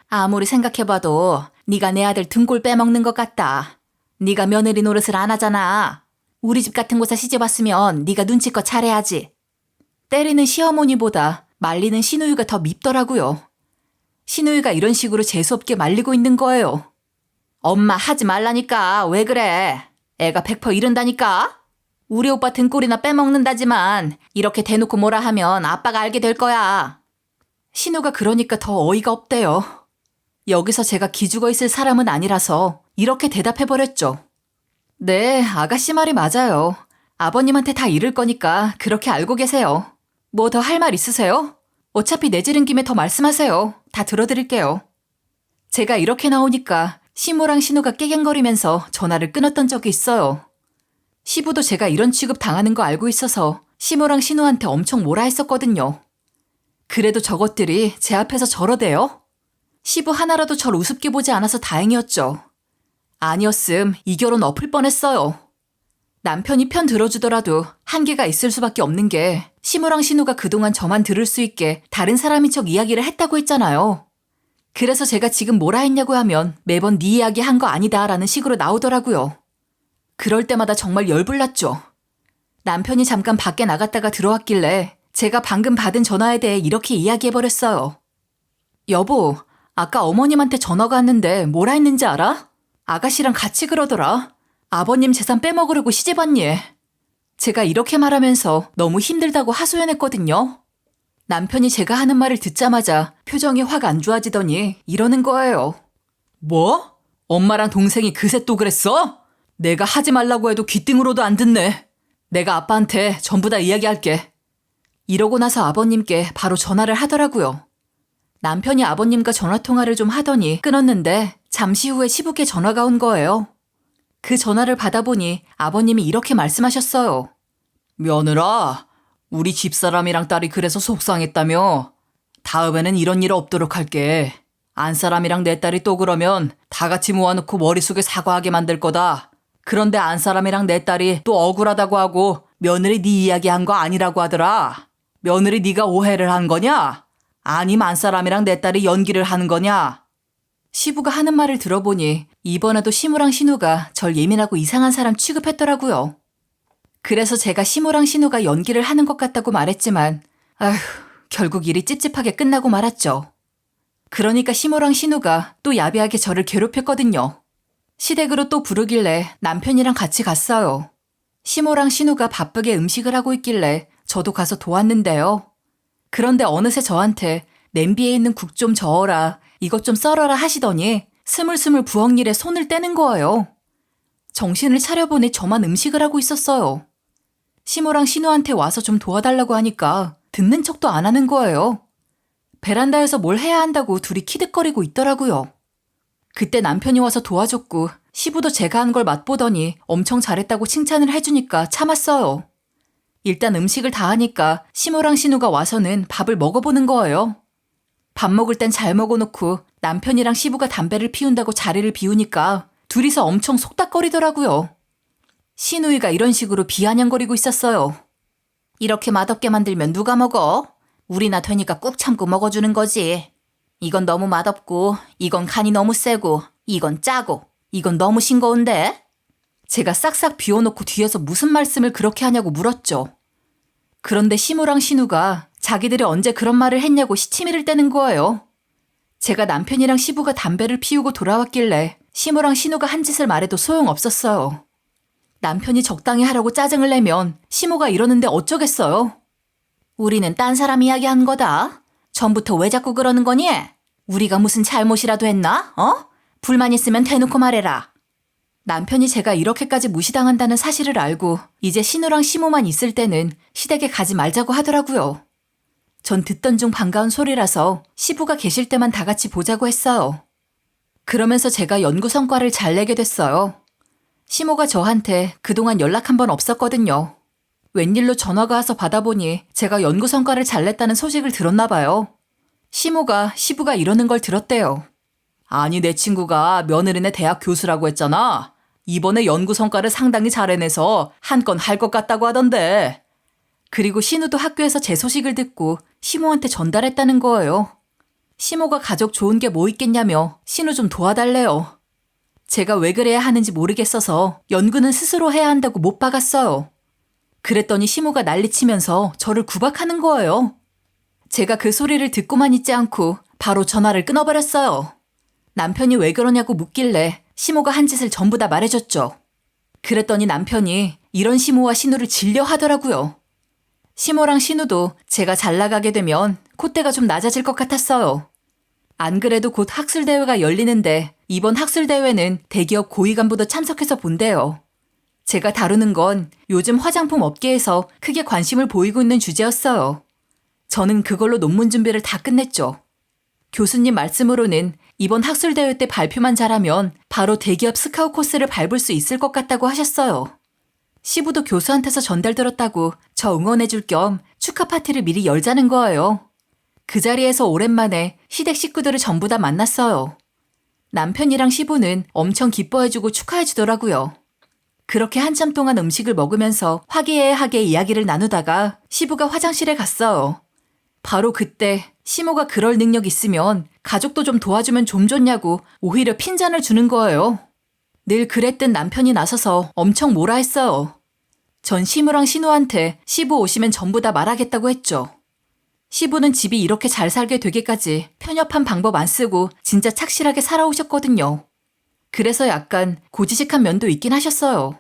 아무리 생각해봐도 네가 내 아들 등골 빼먹는 것 같다. 네가 며느리 노릇을 안 하잖아. 우리 집 같은 곳에 시집왔으면 네가 눈치껏 잘해야지. 때리는 시어머니보다 말리는 신우이가 더 밉더라고요. 신우이가 이런 식으로 재수없게 말리고 있는 거예요. 엄마 하지 말라니까 왜 그래? 애가 100% 이른다니까? 우리 오빠 등골이나 빼먹는다지만 이렇게 대놓고 뭐라 하면 아빠가 알게 될 거야. 신우가 그러니까 더 어이가 없대요. 여기서 제가 기죽어 있을 사람은 아니라서 이렇게 대답해버렸죠. 네, 아가씨 말이 맞아요. 아버님한테 다 이를 거니까 그렇게 알고 계세요. 뭐 더 할 말 있으세요? 어차피 내지른 김에 더 말씀하세요. 다 들어드릴게요. 제가 이렇게 나오니까 시모랑 신우가 깨갱거리면서 전화를 끊었던 적이 있어요. 시부도 제가 이런 취급 당하는 거 알고 있어서 시모랑 신우한테 엄청 뭐라 했었거든요. 그래도 저것들이 제 앞에서 저러대요? 시부 하나라도 절 우습게 보지 않아서 다행이었죠. 아니었음 이 결혼 엎을 뻔했어요. 남편이 편 들어주더라도 한계가 있을 수밖에 없는 게 시모랑 신우가 그동안 저만 들을 수 있게 다른 사람인 척 이야기를 했다고 했잖아요. 그래서 제가 지금 뭐라 했냐고 하면 매번 네 이야기 한 거 아니다 라는 식으로 나오더라고요. 그럴 때마다 정말 열불났죠. 남편이 잠깐 밖에 나갔다가 들어왔길래 제가 방금 받은 전화에 대해 이렇게 이야기해버렸어요. 여보, 아까 어머님한테 전화가 왔는데 뭐라 했는지 알아? 아가씨랑 같이 그러더라. 아버님 재산 빼먹으려고 시집왔니? 제가 이렇게 말하면서 너무 힘들다고 하소연했거든요. 남편이 제가 하는 말을 듣자마자 표정이 확 안 좋아지더니 이러는 거예요. 뭐? 엄마랑 동생이 그새 또 그랬어? 내가 하지 말라고 해도 귀등으로도 안 듣네. 내가 아빠한테 전부 다 이야기할게. 이러고 나서 아버님께 바로 전화를 하더라고요. 남편이 아버님과 전화통화를 좀 하더니 끊었는데 잠시 후에 시부께 전화가 온 거예요. 그 전화를 받아보니 아버님이 이렇게 말씀하셨어요. 며느라, 우리 집사람이랑 딸이 그래서 속상했다며. 다음에는 이런 일 없도록 할게. 안사람이랑 내 딸이 또 그러면 다 같이 모아놓고 머릿속에 사과하게 만들 거다. 그런데 안사람이랑 내 딸이 또 억울하다고 하고 며느리 네 이야기한 거 아니라고 하더라. 며느리 네가 오해를 한 거냐? 아님 안사람이랑 내 딸이 연기를 하는 거냐? 시부가 하는 말을 들어보니 이번에도 시무랑 신우가 절 예민하고 이상한 사람 취급했더라고요. 그래서 제가 시무랑 신우가 연기를 하는 것 같다고 말했지만 아휴, 결국 일이 찝찝하게 끝나고 말았죠. 그러니까 시무랑 신우가 또 야비하게 저를 괴롭혔거든요. 시댁으로 또 부르길래 남편이랑 같이 갔어요. 시모랑 신우가 바쁘게 음식을 하고 있길래 저도 가서 도왔는데요. 그런데 어느새 저한테 냄비에 있는 국 좀 저어라, 이것 좀 썰어라 하시더니 스물스물 부엌 일에 손을 떼는 거예요. 정신을 차려보니 저만 음식을 하고 있었어요. 시모랑 신우한테 와서 좀 도와달라고 하니까 듣는 척도 안 하는 거예요. 베란다에서 뭘 해야 한다고 둘이 키득거리고 있더라고요. 그때 남편이 와서 도와줬고 시부도 제가 한 걸 맛보더니 엄청 잘했다고 칭찬을 해주니까 참았어요. 일단 음식을 다 하니까 시모랑 신우가 와서는 밥을 먹어보는 거예요. 밥 먹을 땐 잘 먹어놓고 남편이랑 시부가 담배를 피운다고 자리를 비우니까 둘이서 엄청 속닥거리더라고요. 신우이가 이런 식으로 비아냥거리고 있었어요. 이렇게 맛없게 만들면 누가 먹어? 우리나 되니까 꾹 참고 먹어주는 거지. 이건 너무 맛없고, 이건 간이 너무 세고, 이건 짜고, 이건 너무 싱거운데? 제가 싹싹 비워놓고 뒤에서 무슨 말씀을 그렇게 하냐고 물었죠. 그런데 시무랑 신우가 자기들이 언제 그런 말을 했냐고 시치미를 떼는 거예요. 제가 남편이랑 시부가 담배를 피우고 돌아왔길래 시무랑 신우가 한 짓을 말해도 소용없었어요. 남편이 적당히 하라고 짜증을 내면 시모가 이러는데 어쩌겠어요. 우리는 딴 사람 이야기 한 거다. 전부터 왜 자꾸 그러는 거니? 우리가 무슨 잘못이라도 했나? 불만 있으면 대놓고 말해라. 남편이 제가 이렇게까지 무시당한다는 사실을 알고 이제 신우랑 시모만 있을 때는 시댁에 가지 말자고 하더라고요. 전 듣던 중 반가운 소리라서 시부가 계실 때만 다 같이 보자고 했어요. 그러면서 제가 연구 성과를 잘 내게 됐어요. 시모가 저한테 그동안 연락 한 번 없었거든요. 웬일로 전화가 와서 받아보니 제가 연구 성과를 잘 냈다는 소식을 들었나 봐요. 시모가 시부가 이러는 걸 들었대요. 아니, 내 친구가 며느리네 대학 교수라고 했잖아. 이번에 연구 성과를 상당히 잘 해내서 한 건 할 것 같다고 하던데. 그리고 신우도 학교에서 제 소식을 듣고 시모한테 전달했다는 거예요. 시모가 가족 좋은 게 뭐 있겠냐며 신우 좀 도와달래요. 제가 왜 그래야 하는지 모르겠어서 연구는 스스로 해야 한다고 못 박았어요. 그랬더니 시모가 난리치면서 저를 구박하는 거예요. 제가 그 소리를 듣고만 있지 않고 바로 전화를 끊어버렸어요. 남편이 왜 그러냐고 묻길래 시모가 한 짓을 전부 다 말해줬죠. 그랬더니 남편이 이런 시모와 신우를 질려 하더라고요. 시모랑 신우도 제가 잘 나가게 되면 콧대가 좀 낮아질 것 같았어요. 안 그래도 곧 학술대회가 열리는데 이번 학술대회는 대기업 고위 간부도 참석해서 본대요. 제가 다루는 건 요즘 화장품 업계에서 크게 관심을 보이고 있는 주제였어요. 저는 그걸로 논문 준비를 다 끝냈죠. 교수님 말씀으로는 이번 학술대회 때 발표만 잘하면 바로 대기업 스카웃 코스를 밟을 수 있을 것 같다고 하셨어요. 시부도 교수한테서 전달들었다고 저 응원해줄 겸 축하 파티를 미리 열자는 거예요. 그 자리에서 오랜만에 시댁 식구들을 전부 다 만났어요. 남편이랑 시부는 엄청 기뻐해주고 축하해주더라고요. 그렇게 한참 동안 음식을 먹으면서 화기애애하게 이야기를 나누다가 시부가 화장실에 갔어요. 바로 그때 시모가 그럴 능력 있으면 가족도 좀 도와주면 좀 좋냐고 오히려 핀잔을 주는 거예요. 늘 그랬던 남편이 나서서 엄청 뭐라 했어요. 전 시무랑 신우한테 시부 오시면 전부 다 말하겠다고 했죠. 시부는 집이 이렇게 잘 살게 되기까지 편협한 방법 안 쓰고 진짜 착실하게 살아오셨거든요. 그래서 약간 고지식한 면도 있긴 하셨어요.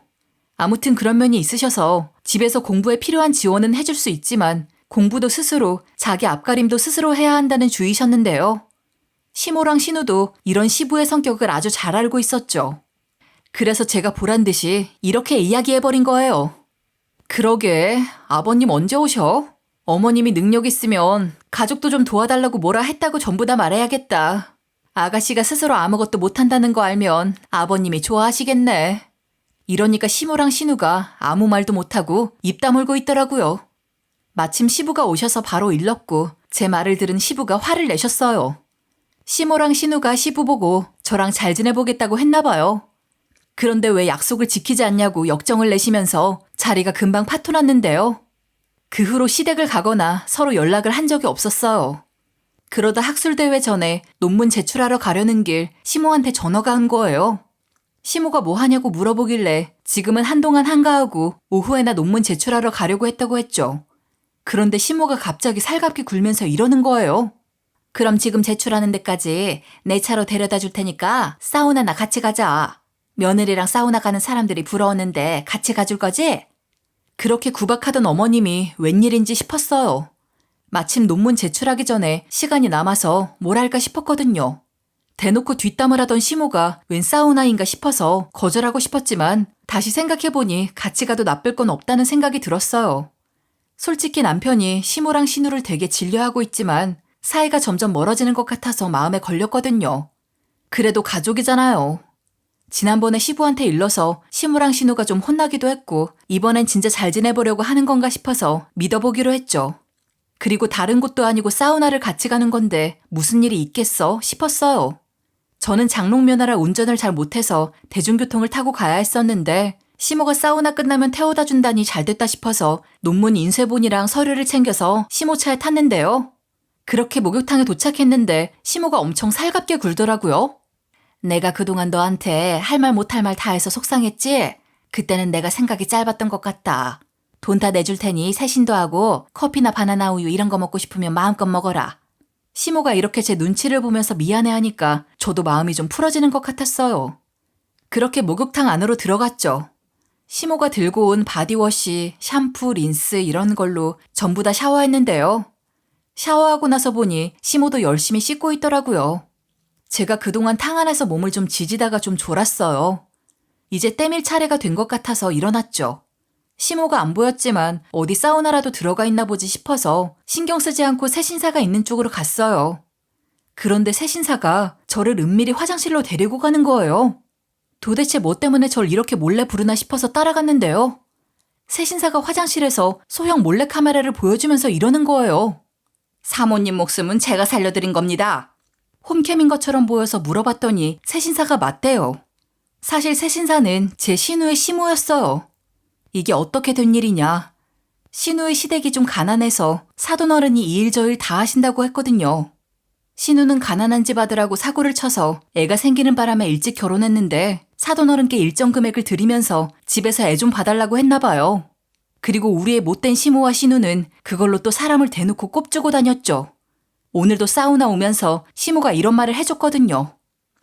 아무튼 그런 면이 있으셔서 집에서 공부에 필요한 지원은 해줄 수 있지만 공부도 스스로, 자기 앞가림도 스스로 해야 한다는 주의셨는데요. 시모랑 신우도 이런 시부의 성격을 아주 잘 알고 있었죠. 그래서 제가 보란 듯이 이렇게 이야기해버린 거예요. 그러게, 아버님 언제 오셔? 어머님이 능력 있으면 가족도 좀 도와달라고 뭐라 했다고 전부 다 말해야겠다. 아가씨가 스스로 아무것도 못한다는 거 알면 아버님이 좋아하시겠네. 이러니까 시모랑 신우가 아무 말도 못하고 입 다물고 있더라고요. 마침 시부가 오셔서 바로 일렀고 제 말을 들은 시부가 화를 내셨어요. 시모랑 신우가 시부 보고 저랑 잘 지내보겠다고 했나 봐요. 그런데 왜 약속을 지키지 않냐고 역정을 내시면서 자리가 금방 파토났는데요. 그 후로 시댁을 가거나 서로 연락을 한 적이 없었어요. 그러다 학술대회 전에 논문 제출하러 가려는 길 시모한테 전화가 온 거예요. 시모가 뭐 하냐고 물어보길래 지금은 한동안 한가하고 오후에나 논문 제출하러 가려고 했다고 했죠. 그런데 시모가 갑자기 살갑게 굴면서 이러는 거예요. 그럼 지금 제출하는 데까지 내 차로 데려다 줄 테니까 사우나나 같이 가자. 며느리랑 사우나 가는 사람들이 부러웠는데 같이 가줄 거지? 그렇게 구박하던 어머님이 웬일인지 싶었어요. 마침 논문 제출하기 전에 시간이 남아서 뭘 할까 싶었거든요. 대놓고 뒷담을 하던 시모가 웬 사우나인가 싶어서 거절하고 싶었지만 다시 생각해보니 같이 가도 나쁠 건 없다는 생각이 들었어요. 솔직히 남편이 시모랑 신우를 되게 질려하고 있지만 사이가 점점 멀어지는 것 같아서 마음에 걸렸거든요. 그래도 가족이잖아요. 지난번에 시부한테 일러서 시모랑 신우가 좀 혼나기도 했고 이번엔 진짜 잘 지내보려고 하는 건가 싶어서 믿어보기로 했죠. 그리고 다른 곳도 아니고 사우나를 같이 가는 건데 무슨 일이 있겠어 싶었어요. 저는 장롱면허라 운전을 잘 못해서 대중교통을 타고 가야 했었는데 시모가 사우나 끝나면 태워다 준다니 잘됐다 싶어서 논문 인쇄본이랑 서류를 챙겨서 시모 차에 탔는데요. 그렇게 목욕탕에 도착했는데 시모가 엄청 살갑게 굴더라고요. 내가 그동안 너한테 할 말 못할 말 다 해서 속상했지? 그때는 내가 생각이 짧았던 것 같다. 돈 다 내줄 테니 세신도 하고 커피나 바나나 우유 이런 거 먹고 싶으면 마음껏 먹어라. 시모가 이렇게 제 눈치를 보면서 미안해하니까 저도 마음이 좀 풀어지는 것 같았어요. 그렇게 목욕탕 안으로 들어갔죠. 시모가 들고 온 바디워시, 샴푸, 린스 이런 걸로 전부 다 샤워했는데요. 샤워하고 나서 보니 시모도 열심히 씻고 있더라고요. 제가 그동안 탕 안에서 몸을 좀 지지다가 좀 졸았어요. 이제 때밀 차례가 된 것 같아서 일어났죠. 시모가 안 보였지만 어디 사우나라도 들어가 있나 보지 싶어서 신경 쓰지 않고 새신사가 있는 쪽으로 갔어요. 그런데 새신사가 저를 은밀히 화장실로 데리고 가는 거예요. 도대체 뭐 때문에 절 이렇게 몰래 부르나 싶어서 따라갔는데요. 새신사가 화장실에서 소형 몰래카메라를 보여주면서 이러는 거예요. 사모님 목숨은 제가 살려드린 겁니다. 홈캠인 것처럼 보여서 물어봤더니 새신사가 맞대요. 사실 새신사는 제 신우의 시모였어요. 이게 어떻게 된 일이냐. 신우의 시댁이 좀 가난해서 사돈어른이 이 일 저 일 다 하신다고 했거든요. 신우는 가난한 집 아들하고 사고를 쳐서 애가 생기는 바람에 일찍 결혼했는데 사돈어른께 일정 금액을 드리면서 집에서 애 좀 봐달라고 했나 봐요. 그리고 우리의 못된 시모와 신우는 그걸로 또 사람을 대놓고 꼽주고 다녔죠. 오늘도 사우나 오면서 시모가 이런 말을 해줬거든요.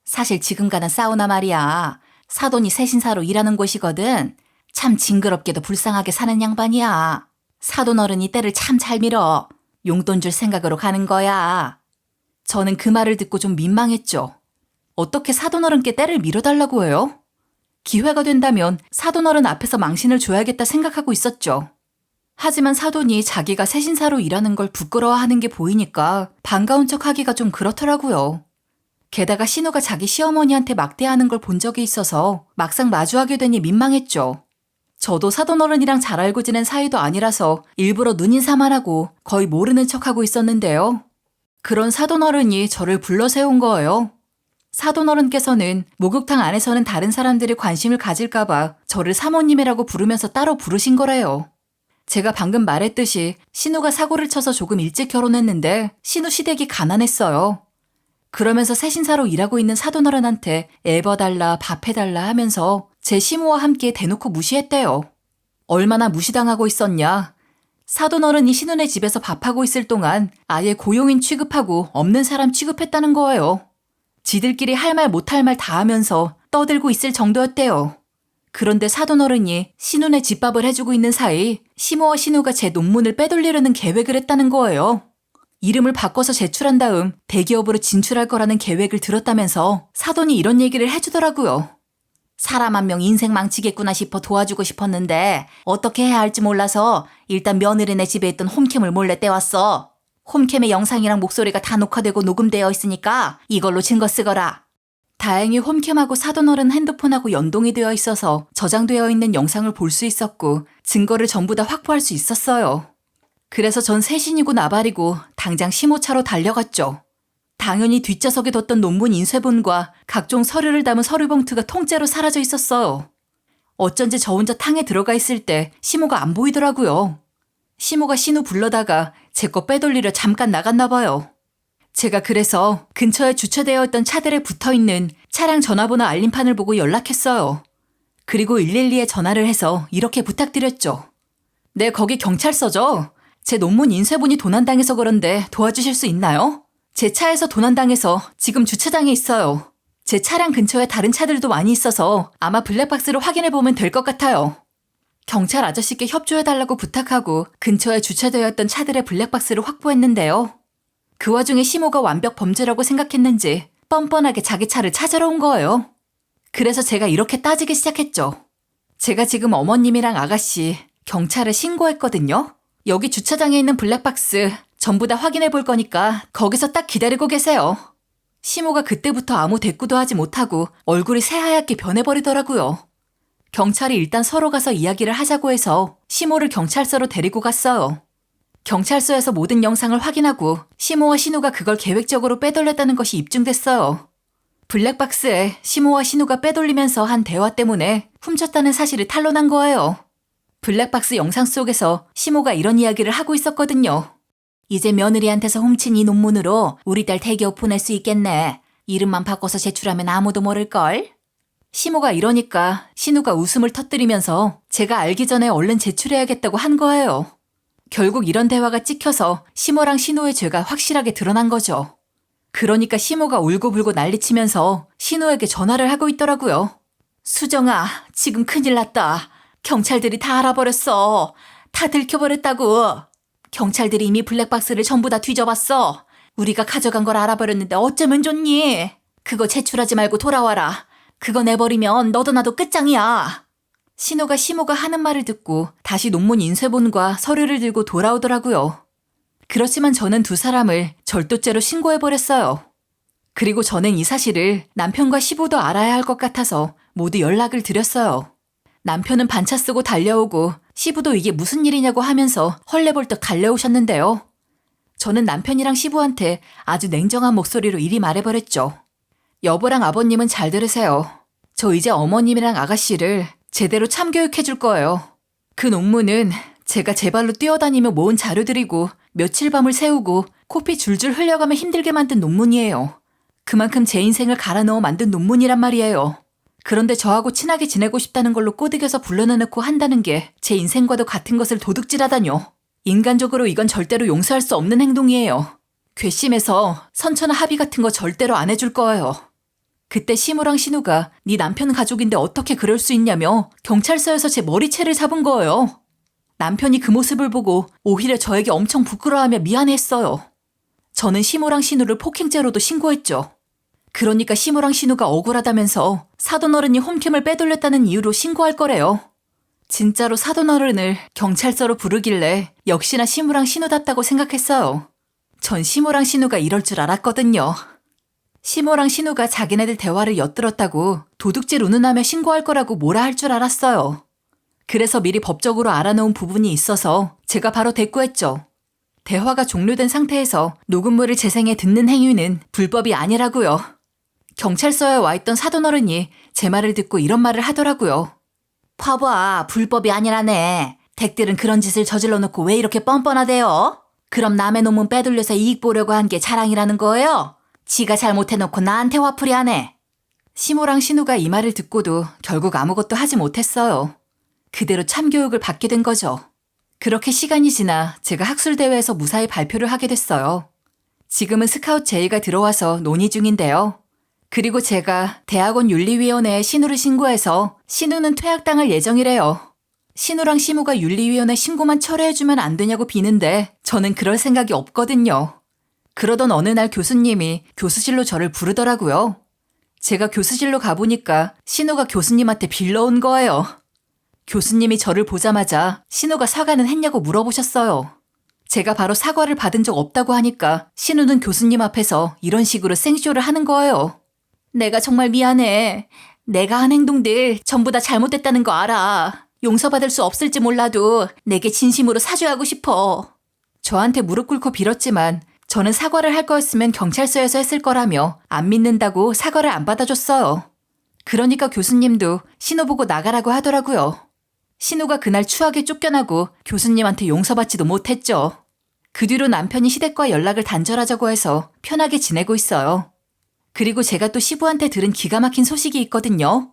사실 지금 가는 사우나 말이야. 사돈이 새신사로 일하는 곳이거든. 참 징그럽게도 불쌍하게 사는 양반이야. 사돈 어른이 때를 참 잘 밀어. 용돈 줄 생각으로 가는 거야. 저는 그 말을 듣고 좀 민망했죠. 어떻게 사돈 어른께 때를 밀어달라고 해요? 기회가 된다면 사돈 어른 앞에서 망신을 줘야겠다 생각하고 있었죠. 하지만 사돈이 자기가 새신사로 일하는 걸 부끄러워하는 게 보이니까 반가운 척하기가 좀 그렇더라고요. 게다가 신우가 자기 시어머니한테 막대하는 걸 본 적이 있어서 막상 마주하게 되니 민망했죠. 저도 사돈어른이랑 잘 알고 지낸 사이도 아니라서 일부러 눈인사만 하고 거의 모르는 척하고 있었는데요. 그런 사돈어른이 저를 불러 세운 거예요. 사돈어른께서는 목욕탕 안에서는 다른 사람들이 관심을 가질까봐 저를 사모님이라고 부르면서 따로 부르신 거래요. 제가 방금 말했듯이 신우가 사고를 쳐서 조금 일찍 결혼했는데 신우 시댁이 가난했어요. 그러면서 새신사로 일하고 있는 사돈어른한테 애 봐달라 밥 해달라 하면서 제 시모와 함께 대놓고 무시했대요. 얼마나 무시당하고 있었냐. 사돈어른이 신우네 집에서 밥하고 있을 동안 아예 고용인 취급하고 없는 사람 취급했다는 거예요. 지들끼리 할 말 못할 말 다 하면서 떠들고 있을 정도였대요. 그런데 사돈어른이 신우네 집밥을 해주고 있는 사이 시모와 신우가 제 논문을 빼돌리려는 계획을 했다는 거예요. 이름을 바꿔서 제출한 다음 대기업으로 진출할 거라는 계획을 들었다면서 사돈이 이런 얘기를 해주더라고요. 사람 한 명 인생 망치겠구나 싶어 도와주고 싶었는데 어떻게 해야 할지 몰라서 일단 며느리네 집에 있던 홈캠을 몰래 떼왔어. 홈캠의 영상이랑 목소리가 다 녹화되고 녹음되어 있으니까 이걸로 증거 쓰거라. 다행히 홈캠하고 사돈어른 핸드폰하고 연동이 되어 있어서 저장되어 있는 영상을 볼 수 있었고 증거를 전부 다 확보할 수 있었어요. 그래서 전 새신이고 나발이고 당장 시모차로 달려갔죠. 당연히 뒷좌석에 뒀던 논문 인쇄본과 각종 서류를 담은 서류봉투가 통째로 사라져 있었어요. 어쩐지 저 혼자 탕에 들어가 있을 때 시모가 안 보이더라고요. 시모가 신우 불러다가 제 거 빼돌리려 잠깐 나갔나 봐요. 제가 그래서 근처에 주차되어 있던 차들에 붙어있는 차량 전화번호 알림판을 보고 연락했어요. 그리고 112에 전화를 해서 이렇게 부탁드렸죠. 네, 거기 경찰서죠? 제 논문 인쇄본이 도난당해서 그런데 도와주실 수 있나요? 제 차에서 도난당해서 지금 주차장에 있어요. 제 차량 근처에 다른 차들도 많이 있어서 아마 블랙박스를 확인해보면 될 것 같아요. 경찰 아저씨께 협조해달라고 부탁하고 근처에 주차되어 있던 차들의 블랙박스를 확보했는데요. 그 와중에 시모가 완벽 범죄라고 생각했는지 뻔뻔하게 자기 차를 찾으러 온 거예요. 그래서 제가 이렇게 따지기 시작했죠. 제가 지금 어머님이랑 아가씨 경찰에 신고했거든요. 여기 주차장에 있는 블랙박스 전부 다 확인해 볼 거니까 거기서 딱 기다리고 계세요. 시모가 그때부터 아무 대꾸도 하지 못하고 얼굴이 새하얗게 변해버리더라고요. 경찰이 일단 서로 가서 이야기를 하자고 해서 시모를 경찰서로 데리고 갔어요. 경찰서에서 모든 영상을 확인하고 시모와 신우가 그걸 계획적으로 빼돌렸다는 것이 입증됐어요. 블랙박스에 시모와 신우가 빼돌리면서 한 대화 때문에 훔쳤다는 사실이 탄로난 거예요. 블랙박스 영상 속에서 시모가 이런 이야기를 하고 있었거든요. 이제 며느리한테서 훔친 이 논문으로 우리 딸 대기업 보낼 수 있겠네. 이름만 바꿔서 제출하면 아무도 모를걸? 시모가 이러니까 신우가 웃음을 터뜨리면서 제가 알기 전에 얼른 제출해야겠다고 한 거예요. 결국 이런 대화가 찍혀서 시모랑 신우의 죄가 확실하게 드러난 거죠. 그러니까 시모가 울고불고 난리치면서 신우에게 전화를 하고 있더라고요. 수정아, 지금 큰일 났다. 경찰들이 다 알아버렸어. 다 들켜버렸다고. 경찰들이 이미 블랙박스를 전부 다 뒤져봤어. 우리가 가져간 걸 알아버렸는데 어쩌면 좋니? 그거 제출하지 말고 돌아와라. 그거 내버리면 너도 나도 끝장이야. 신우가 시모가 하는 말을 듣고 다시 논문 인쇄본과 서류를 들고 돌아오더라고요. 그렇지만 저는 두 사람을 절도죄로 신고해버렸어요. 그리고 저는 이 사실을 남편과 시부도 알아야 할 것 같아서 모두 연락을 드렸어요. 남편은 반차 쓰고 달려오고 시부도 이게 무슨 일이냐고 하면서 헐레벌떡 달려오셨는데요. 저는 남편이랑 시부한테 아주 냉정한 목소리로 이리 말해버렸죠. 여보랑 아버님은 잘 들으세요. 저 이제 어머님이랑 아가씨를 제대로 참교육해 줄 거예요. 그 논문은 제가 제 발로 뛰어다니며 모은 자료들이고 며칠 밤을 새우고 코피 줄줄 흘려가며 힘들게 만든 논문이에요. 그만큼 제 인생을 갈아 넣어 만든 논문이란 말이에요. 그런데 저하고 친하게 지내고 싶다는 걸로 꼬드겨서 불러내놓고 한다는 게 제 인생과도 같은 것을 도둑질하다뇨. 인간적으로 이건 절대로 용서할 수 없는 행동이에요. 괘씸해서 선처나 합의 같은 거 절대로 안 해줄 거예요. 그때 시모랑 신우가 네 남편 가족인데 어떻게 그럴 수 있냐며 경찰서에서 제 머리채를 잡은 거예요. 남편이 그 모습을 보고 오히려 저에게 엄청 부끄러워하며 미안해했어요. 저는 시모랑 신우를 폭행죄로도 신고했죠. 그러니까 시모랑 신우가 억울하다면서 사돈어른이 홈캠을 빼돌렸다는 이유로 신고할 거래요. 진짜로 사돈어른을 경찰서로 부르길래 역시나 시모랑 신우답다고 생각했어요. 전 시모랑 신우가 이럴 줄 알았거든요. 시모랑 신우가 자기네들 대화를 엿들었다고 도둑질 운운하며 신고할 거라고 뭐라 할 줄 알았어요. 그래서 미리 법적으로 알아놓은 부분이 있어서 제가 바로 대꾸했죠. 대화가 종료된 상태에서 녹음물을 재생해 듣는 행위는 불법이 아니라고요. 경찰서에 와 있던 사돈어른이 제 말을 듣고 이런 말을 하더라고요. 봐봐, 불법이 아니라네. 댁들은 그런 짓을 저질러 놓고 왜 이렇게 뻔뻔하대요? 그럼 남의 논문 빼돌려서 이익 보려고 한 게 자랑이라는 거예요? 지가 잘못해놓고 나한테 화풀이하네. 시모랑 신우가 이 말을 듣고도 결국 아무것도 하지 못했어요. 그대로 참교육을 받게 된 거죠. 그렇게 시간이 지나 제가 학술대회에서 무사히 발표를 하게 됐어요. 지금은 스카웃 제의가 들어와서 논의 중인데요. 그리고 제가 대학원 윤리위원회에 신우를 신고해서 신우는 퇴학당할 예정이래요. 신우랑 시모가 윤리위원회 신고만 철회해주면 안 되냐고 비는데 저는 그럴 생각이 없거든요. 그러던 어느 날 교수님이 교수실로 저를 부르더라고요. 제가 교수실로 가보니까 신우가 교수님한테 빌러온 거예요. 교수님이 저를 보자마자 신우가 사과는 했냐고 물어보셨어요. 제가 바로 사과를 받은 적 없다고 하니까 신우는 교수님 앞에서 이런 식으로 생쇼를 하는 거예요. 내가 정말 미안해. 내가 한 행동들 전부 다 잘못됐다는 거 알아. 용서받을 수 없을지 몰라도 내게 진심으로 사죄하고 싶어. 저한테 무릎 꿇고 빌었지만 저는 사과를 할 거였으면 경찰서에서 했을 거라며 안 믿는다고 사과를 안 받아줬어요. 그러니까 교수님도 신우 보고 나가라고 하더라고요. 신우가 그날 추하게 쫓겨나고 교수님한테 용서받지도 못했죠. 그 뒤로 남편이 시댁과 연락을 단절하자고 해서 편하게 지내고 있어요. 그리고 제가 또 시부한테 들은 기가 막힌 소식이 있거든요.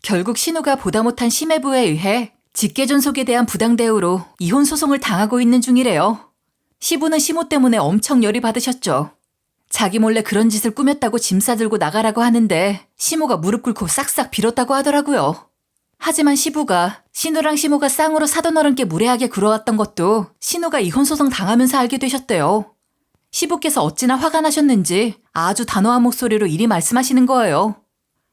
결국 신우가 보다 못한 심해부에 의해 직계존속에 대한 부당대우로 이혼 소송을 당하고 있는 중이래요. 시부는 시모 때문에 엄청 열이 받으셨죠. 자기 몰래 그런 짓을 꾸몄다고 짐 싸들고 나가라고 하는데 시모가 무릎 꿇고 싹싹 빌었다고 하더라고요. 하지만 시부가 신우랑 시모가 쌍으로 사돈 어른께 무례하게 굴어왔던 것도 신우가 이혼 소송 당하면서 알게 되셨대요. 시부께서 어찌나 화가 나셨는지 아주 단호한 목소리로 이리 말씀하시는 거예요.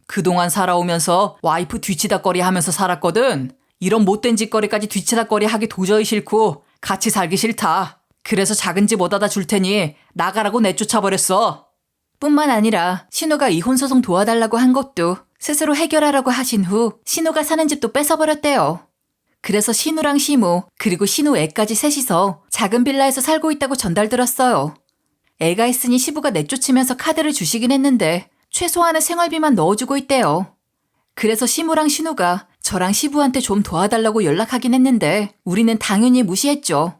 그동안 살아오면서 와이프 뒤치다꺼리 하면서 살았거든. 이런 못된 짓거리까지 뒤치다꺼리 하기 도저히 싫고 같이 살기 싫다. 그래서 작은 집 얻어다 줄 테니 나가라고 내쫓아버렸어. 뿐만 아니라 신우가 이혼 소송 도와달라고 한 것도 스스로 해결하라고 하신 후 신우가 사는 집도 뺏어버렸대요. 그래서 신우랑 시모 그리고 신우 애까지 셋이서 작은 빌라에서 살고 있다고 전달 들었어요. 애가 있으니 시부가 내쫓으면서 카드를 주시긴 했는데 최소한의 생활비만 넣어주고 있대요. 그래서 시모랑 신우가 저랑 시부한테 좀 도와달라고 연락하긴 했는데 우리는 당연히 무시했죠.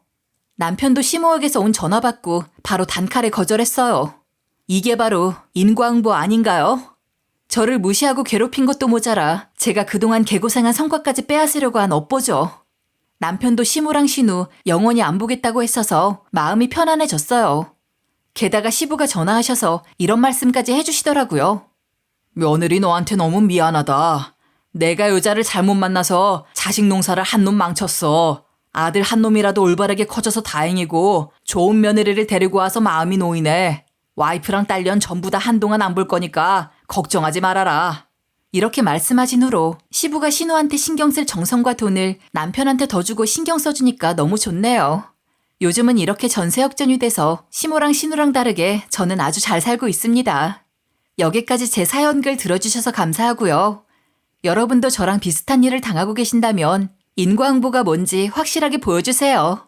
남편도 시모에게서 온 전화 받고 바로 단칼에 거절했어요. 이게 바로 인과응보 아닌가요? 저를 무시하고 괴롭힌 것도 모자라 제가 그동안 개고생한 성과까지 빼앗으려고 한 업보죠. 남편도 시모랑 신우 영원히 안 보겠다고 했어서 마음이 편안해졌어요. 게다가 시부가 전화하셔서 이런 말씀까지 해주시더라고요. 며느리 너한테 너무 미안하다. 내가 여자를 잘못 만나서 자식 농사를 한놈 망쳤어. 아들 한 놈이라도 올바르게 커져서 다행이고 좋은 며느리를 데리고 와서 마음이 놓이네. 와이프랑 딸년 전부 다 한동안 안 볼 거니까 걱정하지 말아라. 이렇게 말씀하신 후로 시부가 신우한테 신경 쓸 정성과 돈을 남편한테 더 주고 신경 써주니까 너무 좋네요. 요즘은 이렇게 전세 역전이 돼서 시모랑 신우랑 다르게 저는 아주 잘 살고 있습니다. 여기까지 제 사연글 들어주셔서 감사하고요. 여러분도 저랑 비슷한 일을 당하고 계신다면 인과응보가 뭔지 확실하게 보여주세요.